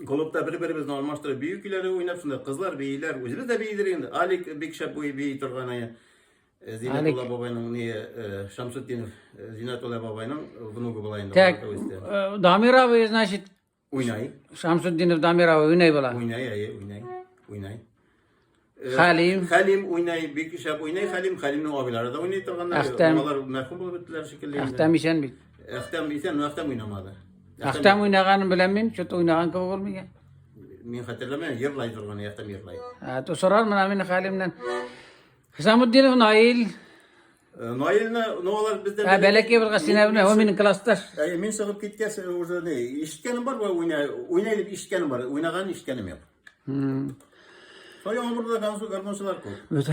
Kolupta bir-birimizden almıştırıp büyük ileri oynap, şunda kızlar, beyler, özümüz de beydir endi. Alik Bikşah boyu bey turgan aya. Zinatullah babayның Şamsutdinov, Zinatullah babayның vnugu bulayında. Так, Damir abi значит Oynay. Şamsutdinov Damir abi oynay bola. Oynay. Halim oynay, Bikşah oynay, Halim'nin abileri de oynay turganlar. Ahtam. Onlar merhum bulup bittiler şekilde. Ahtam isen bit. Ahtam oynamadı. Ahtam oynaganını bilen men, şut oynagan köp bolmagan. Men hatırlamıyorum, yırlay turgan, Ahtam yırlay. Ha, to sorar mı men Halimden. Hisamudinov Nail. Nail'ne ne olar bizde... Ha, belki bir sinevne, o menin klasdaş. Men çıkıp gitken, orada ne, işitkenim var, oynayıp işitkenim var, oynagan işitkenim yok. Soyan burada garmonsular ko'p.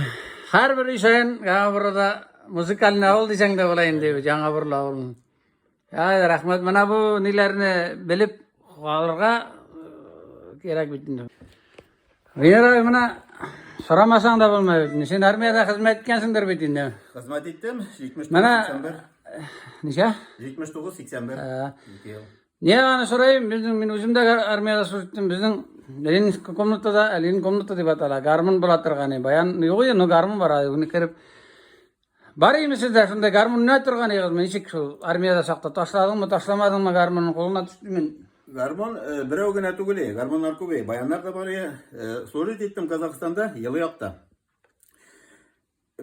Har bir işayn gağa burada musikal ne oldu diysen de olayın diyor, жаңа bir olun. Ya rahmet, mana bu nilerini bilip alırga gerek bittin. Vener mana soramasan da bulmayı. Sen armiyada hizmet etkensindir bittin de. Hizmet ettim, 79-81. Mana neçe? 79-81. Niye ana sorayım, men özüm de armiyada sürdüm, bizning Elin komnatada deb atala, garmun bo'latirgani, bayan yo'q ya, no garmun bor, uni kirib Barimizda shunday garmun ne turgan egiz, men ichik shu armiyada saqta tashladingmi, tashlamadingmi garmunning qo'lina tushdi men. Garmon birovgina tuguli, garmonlar ko'p, bayanlar da bor ya. So'rayt etdim Qozog'istonda, yili yoqda.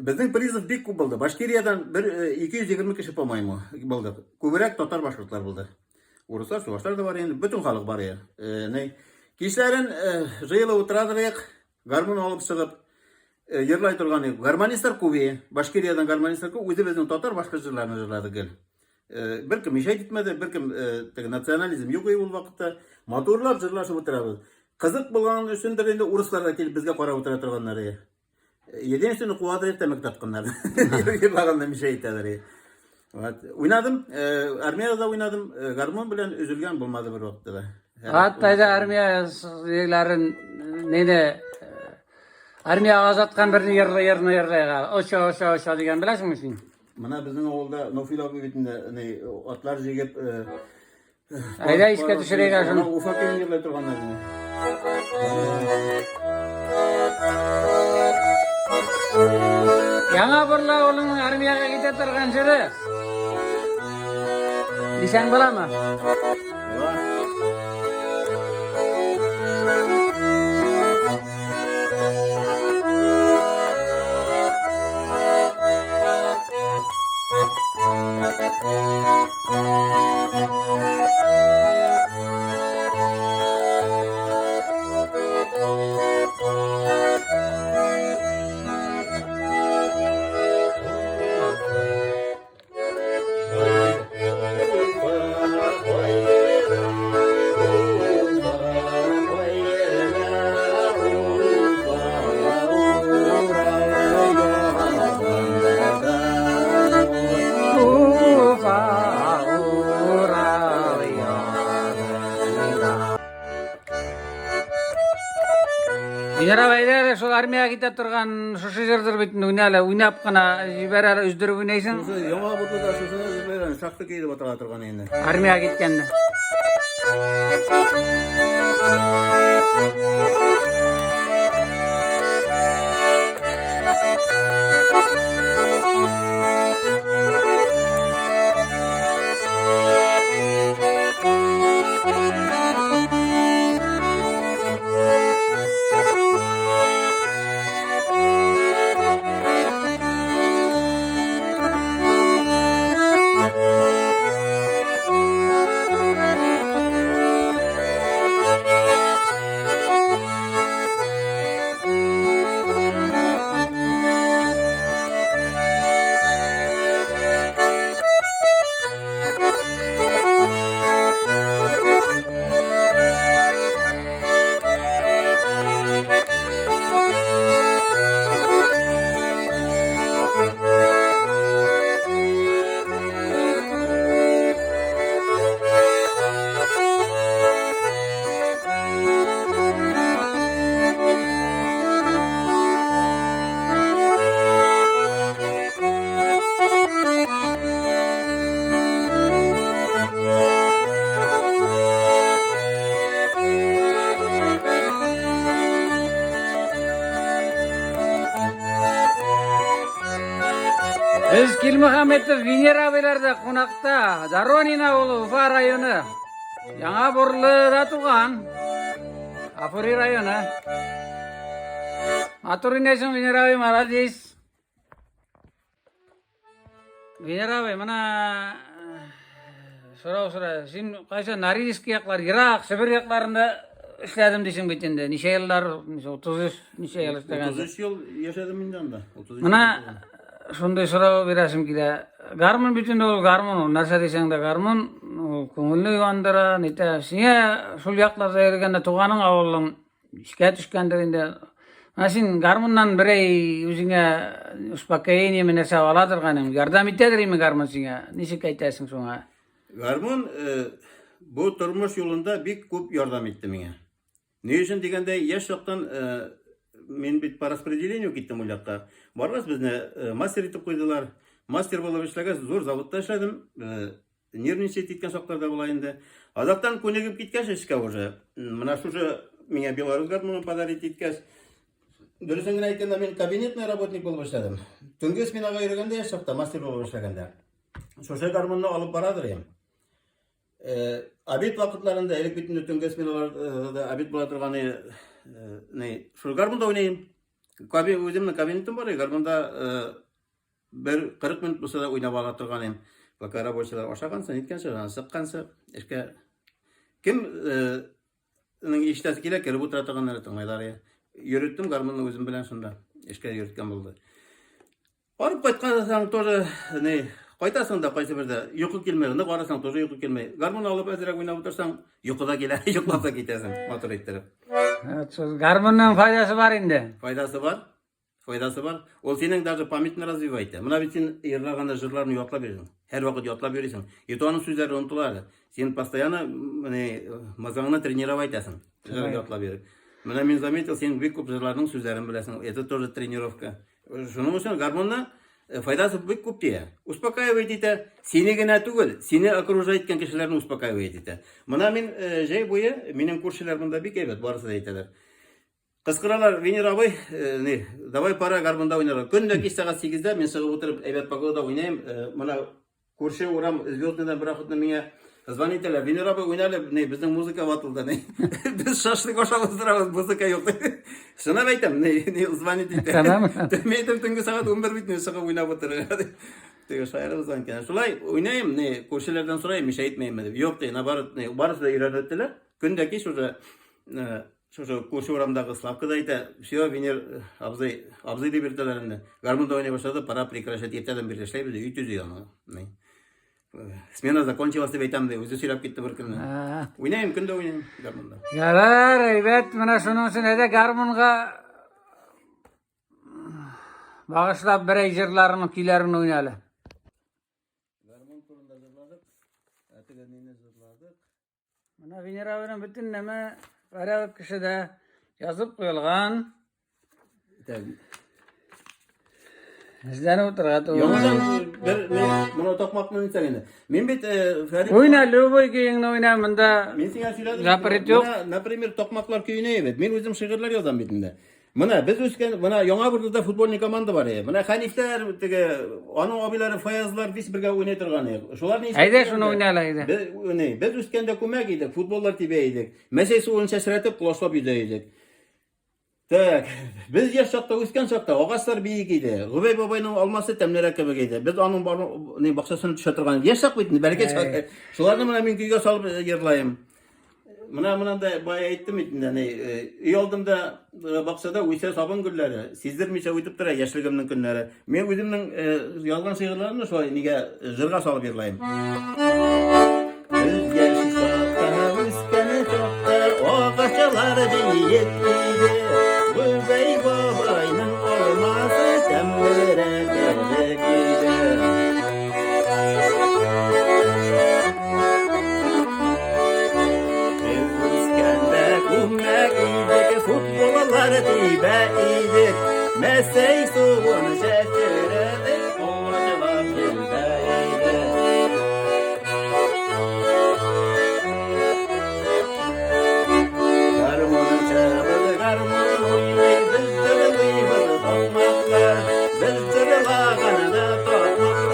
Bizning prizov bek ko'p bo'ldi. Bashkiriyadan 220 kishi bo'lmaymi bo'ldi. Ko'proq totar boshliqlar bo'ldi. Ruslar, suvashlar da bor endi, butun xalq bor ya. Kişilerin jıyılı oturadık, garmon alıp çıkıp yırlay turgan garmonistlar ko'p, Bashkiriyadan garmonistlar ko'p, o'zi bizning totar boshqa jillarni jiladi gel. Bir kim ish aytmadi, bir kim nasionalizm yo'q bu vaqtda. Motorlar jillashib o'tiradi. Qiziq bo'lgan uchundir endi uruslarga kelib bizga qarab o'tira turganlar. Yedinsini quvvatli demek tatqanlar. Yırlaganda ish aytadilar. Oynadım, armiyada oynadım, garmon bilan üzülgen bo'lmadi bir vaqtda. Hatta armiyalarin neydi? Armiya azatkan birini yerine oşa degan bilasizmi sen? Mana bizning ovulda Nofil abi bitinde atlar jegib ayda ishga tushirayga shuni. Ufak yerlar turganlar. Yana birla o'g'lim armiyaga ketib turgan jiri. Desang bo'ladimi? Yarabeyler şu armiyaga ketip turgan şu yerdir bitin oynap qana jiberar üzdürüp oynaysan. Яңа burada şunu şaxta kelip atala turgan endi. Armiyaga ketgende. Biz Kilmuhamedov Venera abilarda konakta. Daronina oğlu Ufa rayonu. Yana Borlu'da tuğan. Afuri rayonu. Aturinesin Venera abi maradis. Venera abi mana sıra şimdi kaysa Norilsk yaklar, Irak, Sibir yaklarında işledim desin bitinde. Nice yıllar, 33 nice yıl işledim. 33 yıl yaşadım indanda. 33 Mana şunday soraw berasim kile. Garmon bütün ol garmon narsa desең de garmon көңүллү андыра нете сине шул якларда эргенде туганың авылың ишке түшкөндөрүндө Asin garmundan birey üzüňe uspokоение менен нәрсе ала турганың жардам итедирми гармон сиңе? Ничек айтасың шуңа? Garmon bu turmuş yolunda bir көп yardım etti mine. Ne için degende yaş çoktan men bit по распределению gittim o jakka. Barlas bizne master etip koydular. Master bolуп иштеген зор заводта иштедим. Нервничать etken şoklarda bulayındı. Azaktan kөнегип кеткеш ишке уже. Мына шушы меня Беларусь гармонун подарить etkes. Дөресен генә әйткәндә мен кабинетный работник булып эшләдем. Төнге сменага йөргәндә яшь чакта мастер булып эшләгәндә. Шушы гармонны алып барадыр ям. Обед вакытларында элек битендә төнге сменаларда обед була торганы шул гармонда уйнайм. Үземнең кабинетым бар, гармонда бер 40 минут булса да уйнап ала торганым. Пока рабочийлар ашагансы, ниткәнче, сыккансы, эшкә кем иштәсе килә, кереп утыра торганнар тыңлайлар. Йөреттем гармонны үзем белән шунда. Эшкә йөрткән булды. Барып кайткансаң тоже кайтасың да кайсы бердә йокы килмәй, ны карасаң тоже йокы килмәй. Гармон алып әзрәк уйнап утырсаң, йокыда килә, йоклап та китәсең, мотор иттереп. Гармонның файдасы бар инде. Файдасы бар. Файдасы бар. Ол синең даже памятьны развивает. Мына бит син йырлаганда җырларны ятлап йөрсең. Һәр вакыт ятлап йөрисең. Аның сүзләре онытыла. Син постоянно мозгыңны тренировать итәсең. Җыр ятлап йөреп. Менә мин заметил, син бик күп җырларның сүзләрен беләсең. Это тоже тренировка. Шуның өчен гармонның файдасы бик күп тия. Успокаивает итә. Сине генә түгел, сине окружать иткән кешеләрне успокаивает итә. Менә мин җәй буе минең күршеләр монда бик әйбәт, барысы да әйтәләр. Кыскыралар, Венера абый, давай пора гармонда уйнарга. Көндә кич сагат 8-дә мин чыгып утырып әйбәт погодада уйнайм. Менә күрше урам звездныйдан бер вакытны миңа звонить итәләр. Венера абый уйналы, безнең музыка ватылды. Без шашлык ашабыз торабыз, музыка юк. Шуны әйтәм, звонить итә. Мен әйтәм, төнге сагат 11 бит, чыгып уйнап утырыр. Теге шаярыбыз анкан. Шулай уйнайм, күршеләрдән сорайм, миш әйтмәйм дип. Юк ди, барысы да өйрәнеттеләр. Көндә кич уже шушы күрше урамдагы Славка да әйтә, "Всё, Венер абзый дип бирделәр инде. Гармонда уйнай башлады, пора прекращать, иртәдән бери эшләйбез, үй төзик аны." Смена закончилась дип әйтәм ди, үзе сөйләп китте бер көнне. Уйнайм, көндә уйнайм гармонда. Ярар, әйбәт, менә шуның өчен әйдә гармонга багышлап берәй җырларны, көйләрен уйналы. Гармон турында җырладык, әтегәнне җырладык. Менә Венера белән бөтен нәмә порядок кешедә язып куелган. Эзләнеп утырга туры. Яңадан бер моны токмакны әйтсәң. Мин бит Фәрит Уйна, любой көйеңне уйна, монда Мен сиңа сөйләдем. запрет юк. Например, токмаклар көйне бит. Мен үзем шигырьләр язам бит инде. Менә без үскән, менә яңа бурда футбольный команда бар. Менә Хәнифтәр, теге аның абыйлары Фаязлар без бергә уйный торган. Шулар ни? Әйдә шуны уйнала әйдә. Без үскәндә күмәк идек, футболлар тибә идек. Мәсәй суын шәшрәтеп кулашлап йөзә идек. Так, без яшь чакта үскән чакта агачлар биек иде. Губай бабайның алмасы тәмлерәк кебек иде. Без аның бакчасын төшә торган. Яшь чак бит, бәлки шуларны менә мин көйгә салып йырлайм. Менә бай әйттем инде, үй алдымда бакчада үсә сабын гөлләре. Сиздермичә үтеп тора яшьлегемнең көннәре. Мен үземнең язган шигырьләрне шулай нигә җырга салып йырлайм. Без яшь чакта үскән чакта агачлар биек иде. Губай бабайның алмасы тәмлерәк кебек иде. Күмәк идек, футболлар тибә идек, мәсәй суын шәшерәдек, кулачлап йөрдә идек. Гармон чабыз, гармон уйный, без җырлыйбыз токмаклар, без җырлаганда токмаклар.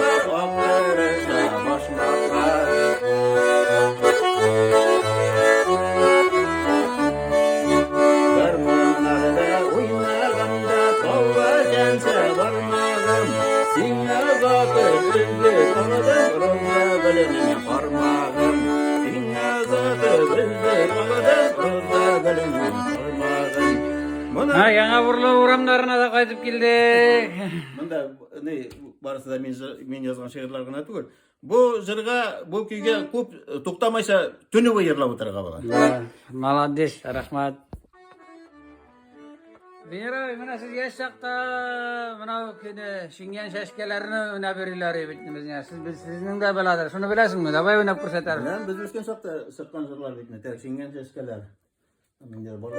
Ha, yana burlu uğramlarına da kaydıp geldik. Mında ne barысы da men yazgan şeýerler gana tugul. Bu jırga, bu kuyga көп toktamaysa tünü boyu yırlap oturga bolar. Malades, rahmat. Bira, mana siz yaş çaqda mana kene şingen şaşkelerini öne verirler ebitimiz ya. Sizning de biladir. Şunu bilasizmi? Dabay oynap ko'rsatar. Lan biz ösken çaqda sıqqan jırlar bitne, terşingen şaşkeler. Mende bar.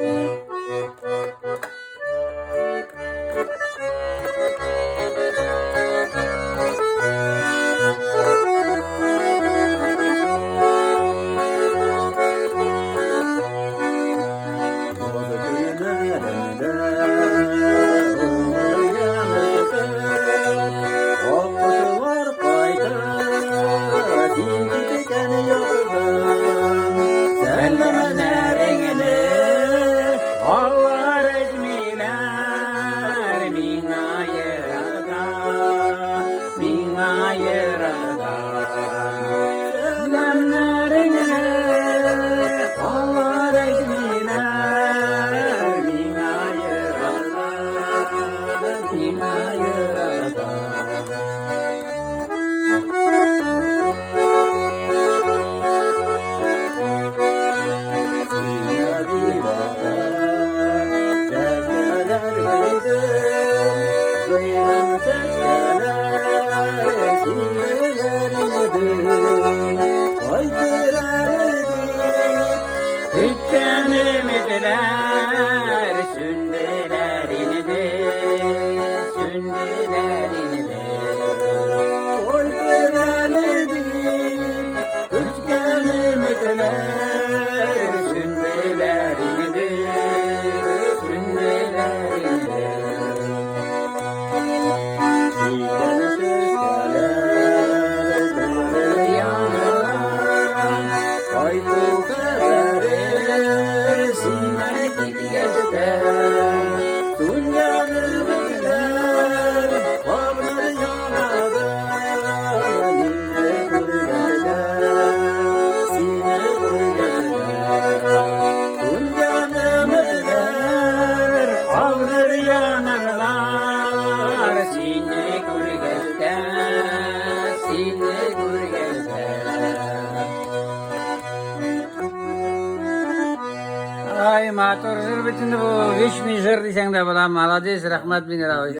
Ay motor jır bitindi bu. Vişni jır diýseň de bolar. Malades, rahmat Bineraoy.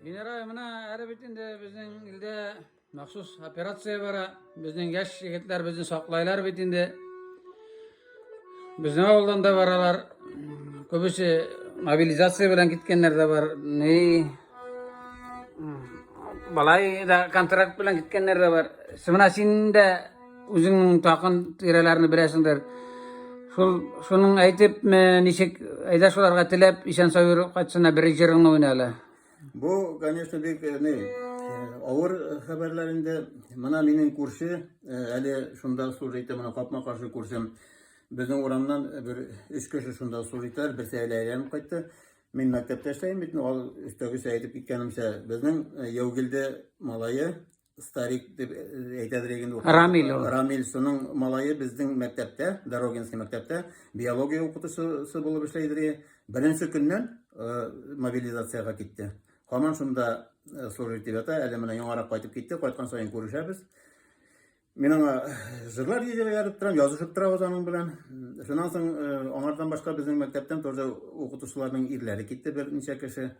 Bineraoy mına ära bitindi bizning ilde maxsus operatsiýa bara. Bizning ýaş ýigitler bizni saklaýlar bitindi. Bizning awuldan da baralar. Köbüsi mobilizasiýa bilen gitkenler de bar. Balay da kontrakt bilen gitkenler de bar. Sımına sin de özüň takyn tirelerini bilesindir. Şunun aytıp nişek ayda şolarga tilep işen sayıp kaçsana bir jeriňi oýnaly. Bu, конечно, bir ağır haberlerinde mana menin kursu, ali şunda soruyta mana kapma karşı kursum bizning oramdan bir 3 kişi şunda soruytar, bir saylaylanıp qaytdy. Men maktabda işleýin, bitni al üstöge sayıp gitkenimse bizning Yevgilde malayı Starik deb aytadigan Ramil şunun malayı bizning maktabda, Daroginskiy maktabda biologiya okutucusu bolup işleýdir. Birinci günden mobilizatsiýaga gitdi. Haman şunda soruytybata, ele mena ýoňarak qaytyp gitdi, qaytkan saýyn görüşäbiz. Men ona jyrlar ýetirip ýaryp turam, ýazyşyp turabys anyň bilen. Şondan soň oňardan başga bizning maktabdan torja okutuçylaryň irleri gitdi bir neçe kişi.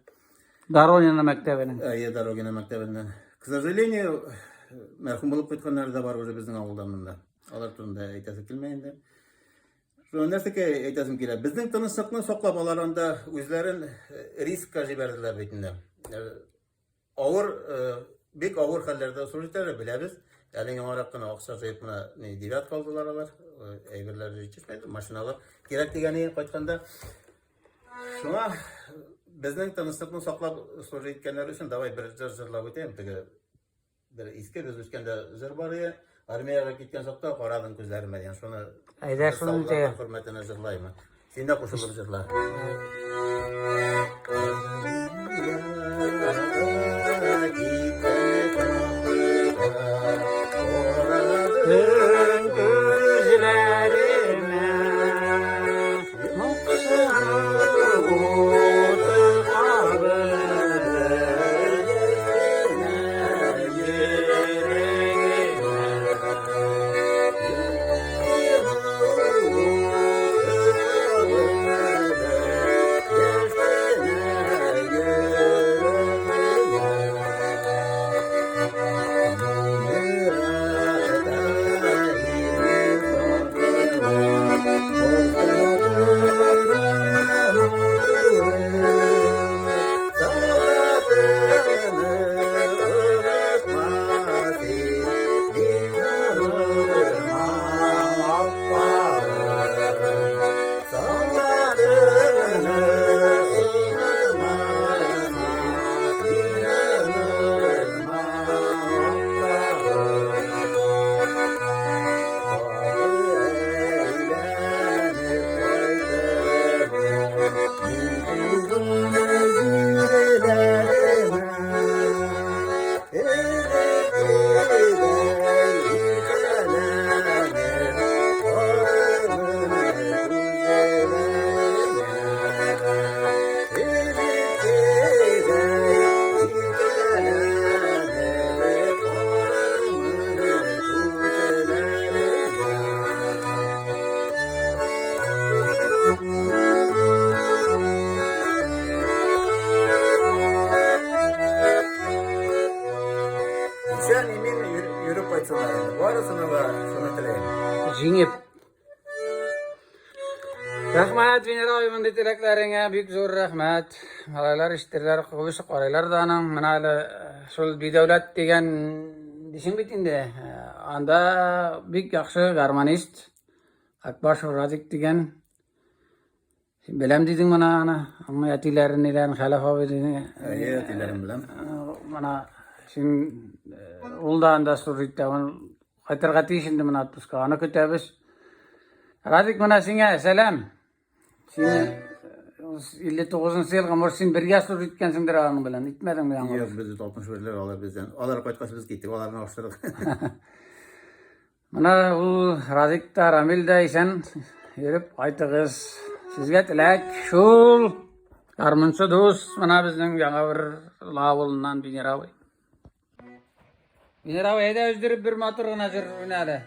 Daronina maktabine. Darogina maktabinden. К сожалению, merhum bolup gitkenler de bar уже bizning awuldan munda. Alar turunda aýtasy kelmeýindi. Şonu näseke aýtasym keler. Bizning tynysçylykny saklap alarynda özlerin riskka jiberdiler bitinde. Awır, bek awır hallerde soruytary bilebiz. Yani ýoňarak gana aksa jyp mına diýat kaldylar alar. Eýberler ýetişmedi, maşynalar gerek digeni gaýtkanda. Şuna bizning tynysçylykny saklap soruytkenler üçin daway bir jyрлap öteýim. Bir eski biz öskende jyr bar ýa. Armiýaga gitken sakda garadym gözlerime diýen. Şonu Aýda şunu diýe. Hürmetine jyrlaýmyn. Sen de koşulyp jyrla. Gözleri Rahmat Venera oyumun dileklerine büyük zor rahmat. Malaylar iştirler, kuvvesi qaraylar danın. Mana şol bir devlet degen dişin bitinde. Anda büyük yaxşı garmonist. Akbaş Razik degen. Bilem dedin bana ana. Ama yatilerin ilerin halafa bedini. Yatilerin bilen. Mana şimdi uldan da surritte on hatırgati şimdi mana atpuska. Ana kütebes. Razik mana singe selam. Şimdi 59. yıl gamorsin birge surritkensindir anı bilen. İtmedin mi yanı? Yok biz 60 veriler alır bizden. Alır kaçkası biz gittik. Onların ağaçları. Mana ul Razik da Ramil da isen yürüp aytığız. Sizge tilek şul. Armınsı dost mana bizden yana bir lavulundan Bineravi. Bineravi hede özdürüp bir maturuna zırrınale.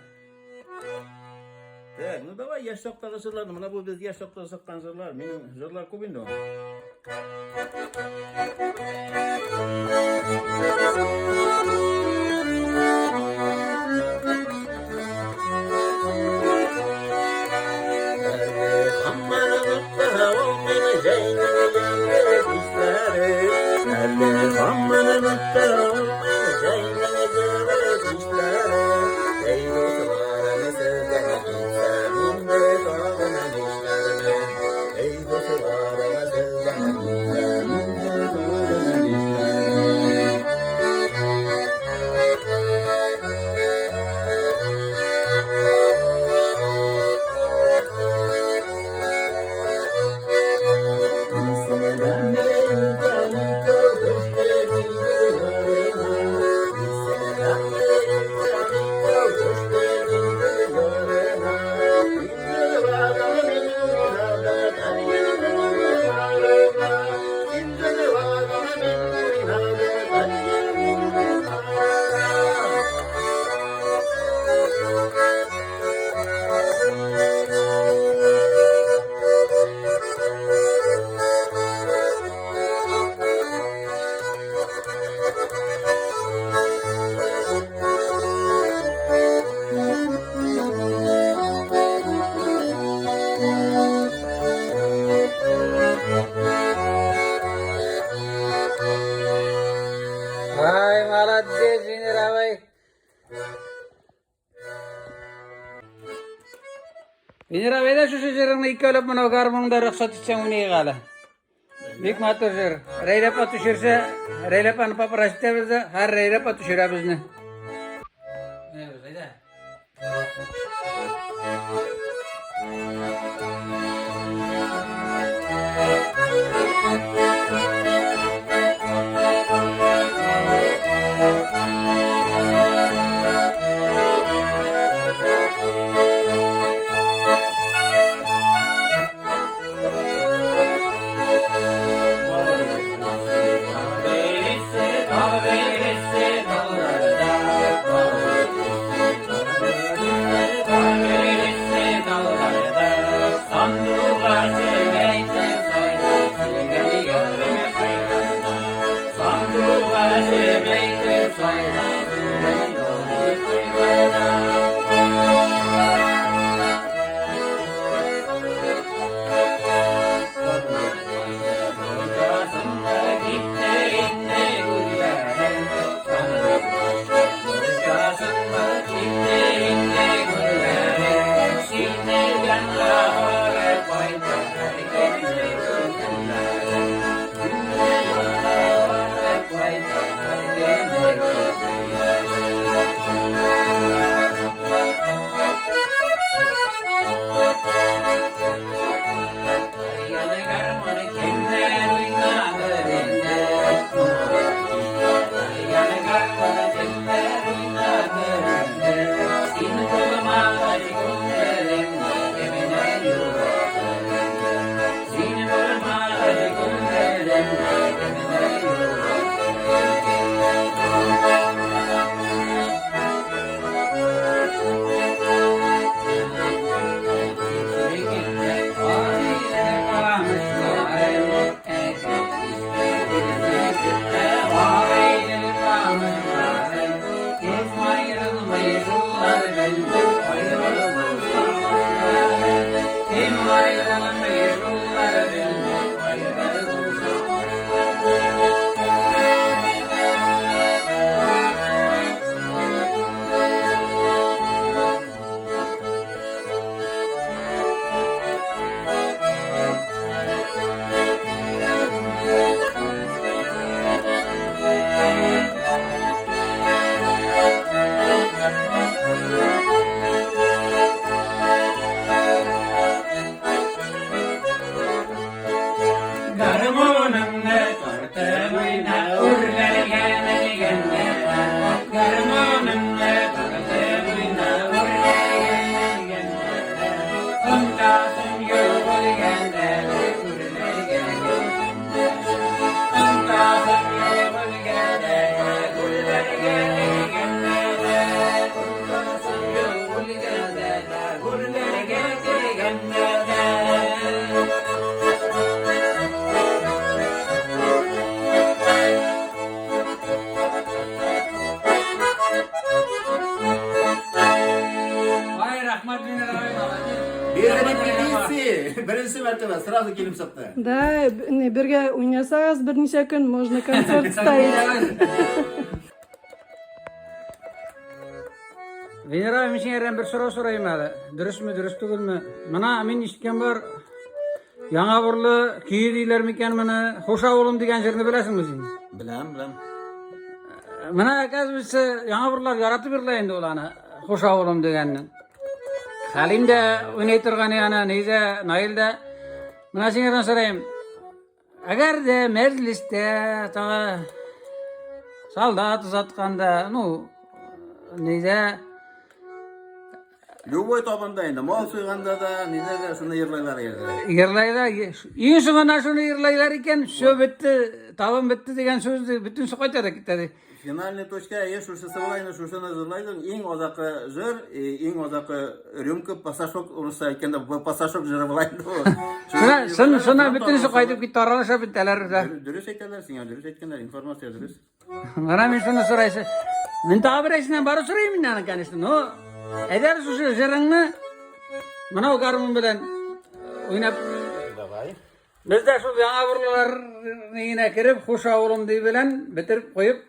Evet, ну давай yaş şoktağı sırlarını. Buna bu biz yaş şoktağı sıkkan sırlar. Benim sırlar kubinde o. Ay maladdes Bineravi. Bineravi de şu sözlerini iki ölüp bunu garmunda ruhsat içsen onu iyi gala. Büyük matur sür. Reylep atışırsa, reylep anı paparasite bize, her reylep atışıra bizni. Ne bize de? Kahvesi, kahvesi, dağlarda. Benim ayrılığımı yolları bilmek ayrı uzak. Garmonumda tortuyna urlargana diganda Garmonumda tortuyna urlargana diganda Ontasın yol olganda urlargana Ontasın yol olganda urlargana diganda Ontasın yol olganda urlargana diganda Vay rahmat Münir abi. Birinci mertebe sırası gelip sattı. Да, birga o'ynasangiz bir necha kun можно konsert ставить. Münir abi min yerden bir soru sorayım hadi. Dürüst mü, dürüst değil mi? Mana min işitken var. Yağa burlu küyü deyler miken bana hoşa oğlum diyen yerini bilesin mi sen? Bilem. Mana kaz biz yağa burlar yaratı birleyin de olana hoşa oğlum diyenini. Halim de oynaytırgan yana neyse Nail de mana sen yerden sorayım. Agar de mecliste tağa saldat uzatkanda neyse Любой tabanda indi. Mal suyganda da nide de şunu yırlaylar yerde. Yırlaylar. İyi sonra şunu yırlaylar iken şu bitti, tavam bitti diyen sözdü. Bütün su kaçarak gitti. Finalный точка ye şuşu sıvılayını şuşunu zırlaydın. En ozakı jır, en ozakı rümkü pasaşok olursa iken de bu pasaşok jırı bulaydı. Sonra bütün su kaydıp gitti. Aralaşa bittiler. Dürüst etkenlersin ya. Dürüst etkenler. İnformasyon dürüst. Bana ben şunu sorayım. Ben tabir eşinden bari sorayım ne kanıştın o. Eder su jırını bana o karımın bilen oynap biz de şu yağa burlar yine kirip hoşa oğlum diye bilen bitirip koyup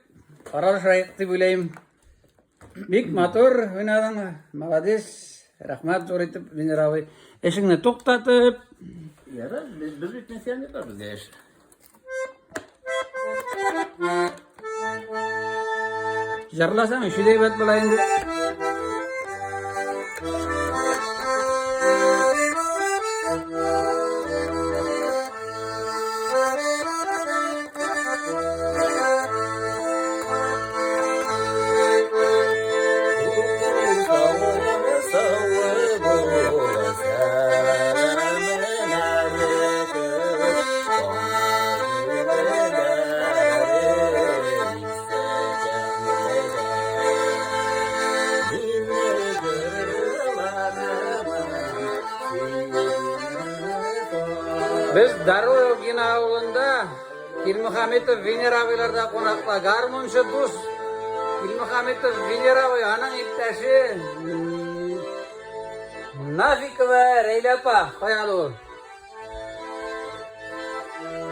aralaşayıktı bileyim. Bik motor oynadan malades rahmat zor etip Münir abi eşini toktatıp Yara biz bitmesiyen yaparız ya iş. jarlasam şu deyip bilayım diye. Biz Darugin avlunda Kilmuhamedov Venir abilarda konakla garmonşu dus Kilmuhamedov Venir abi anang iptaşı Nafik ve Reylapa koyalı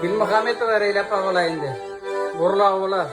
Kilmuhamedov ve Reylapa olayındı Burla ola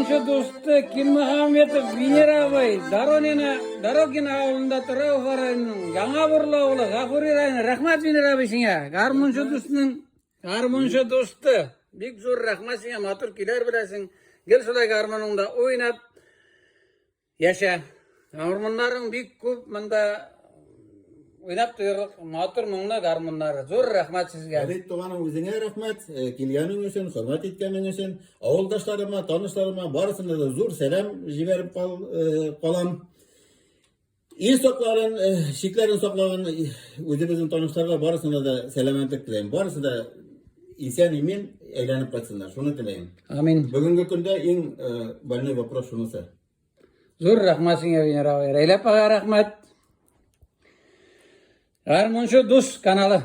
Гармуншы досты Килмухамедов Венера абай Дорогин ауылында Тұрау районының Жаңа Бурлы ауылы Ғафури районы. Рахмат Венера абай сиңа. Гармуншы досты. Бик зор рахмат сиңа, матур келер білесің. Гел солай гармоныңда ойнап яша. Гармонларың бик көп мында ойнап тұйрық, матур мұңны гармонлары. Зор рахмат сізге. Фәрит туганың үзеңә рәхмәт, килгәнең өчен, хөрмәт иткәнең өчен, авылдашларыма, танышларыма барысына да зур сәлам җибәреп калам. Ил сакларын, шикләрен саклаган үзебезнең танышларга барысына да сәламәтлек теләйм. Барысы да исән-имин әйләнеп кайтсыннар. Шуны теләйм. Амин. Бүгенге көндә иң больной вопрос шунысы. Зур рахмат сиңа Венера абай. Рәйләп ага рахмат. Гармуншы дус каналы.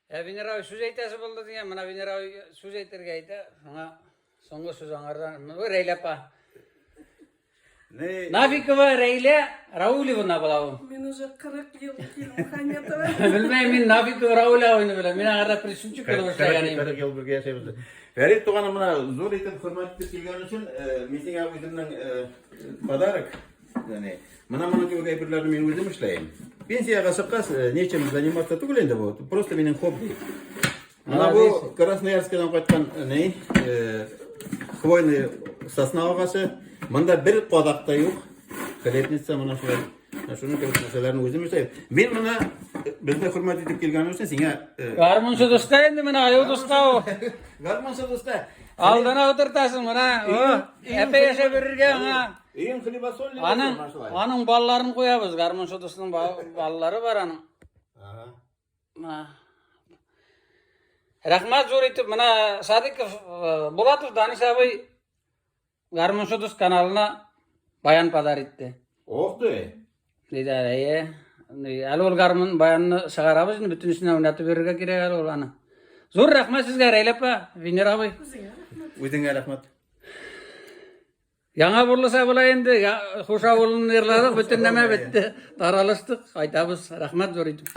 Венера абай сүз әйтәсе булды дигән, менә Венера абай сүз әйтергә әйтә. Аңа соңгы сүз аңардан. Рәйләп ага. Нафикова Рәйлә Раулевна була. Мен уже 40 ел Килмухаметова. Белмәйм, мин Нафикова Раулевна беләм. Мин аңарда присутчик булып эшләгән. 40 ел бергә яшәбез. Фәрит туганым, мына зур итеп хөрмәт итеп килгән өчен мин сиңа үземнең подарок. Яни, мына кебек әйберләрне мин үзем эшләйм. Пенсияга чыккач, нечем заниматься түгел инде бу. Просто минем хобби. Мына бу Красноярскидан кайткан хвойный сосна агасы. Монда бер кадак та юк. Хлебница мына шулай. Шуны кебек нәрсәләрне үзем эшләйм. Мин мына безне хөрмәт итеп килгән өчен сиңа Гармуншы дуста инде менә аю дуста. гармончы дуста. Алдына утыртасың менә. Әпе яшәп берергә аңа. Иң хлебосоль. Аның балларын куябыз. Гармуншы дустның баллары бар аның. Рахмат зур итеп менә Садиков Булатов Данис абый Гармуншы дус каналына баян падар итте. Ох ты. Диде, әле ул гармон баянны чыгарабыз, бүтүн исенә уйнатып берергә кирәк әле ул аны. Зур рәхмәт сезгә Рәйләп Венера абый. Үзеңә рәхмәт. Яңа бурлыса була инде, хуш авылын йырладык, бүтән нәмә бетте. Таралыштык, кайтабыз. Рәхмәт зур итеп.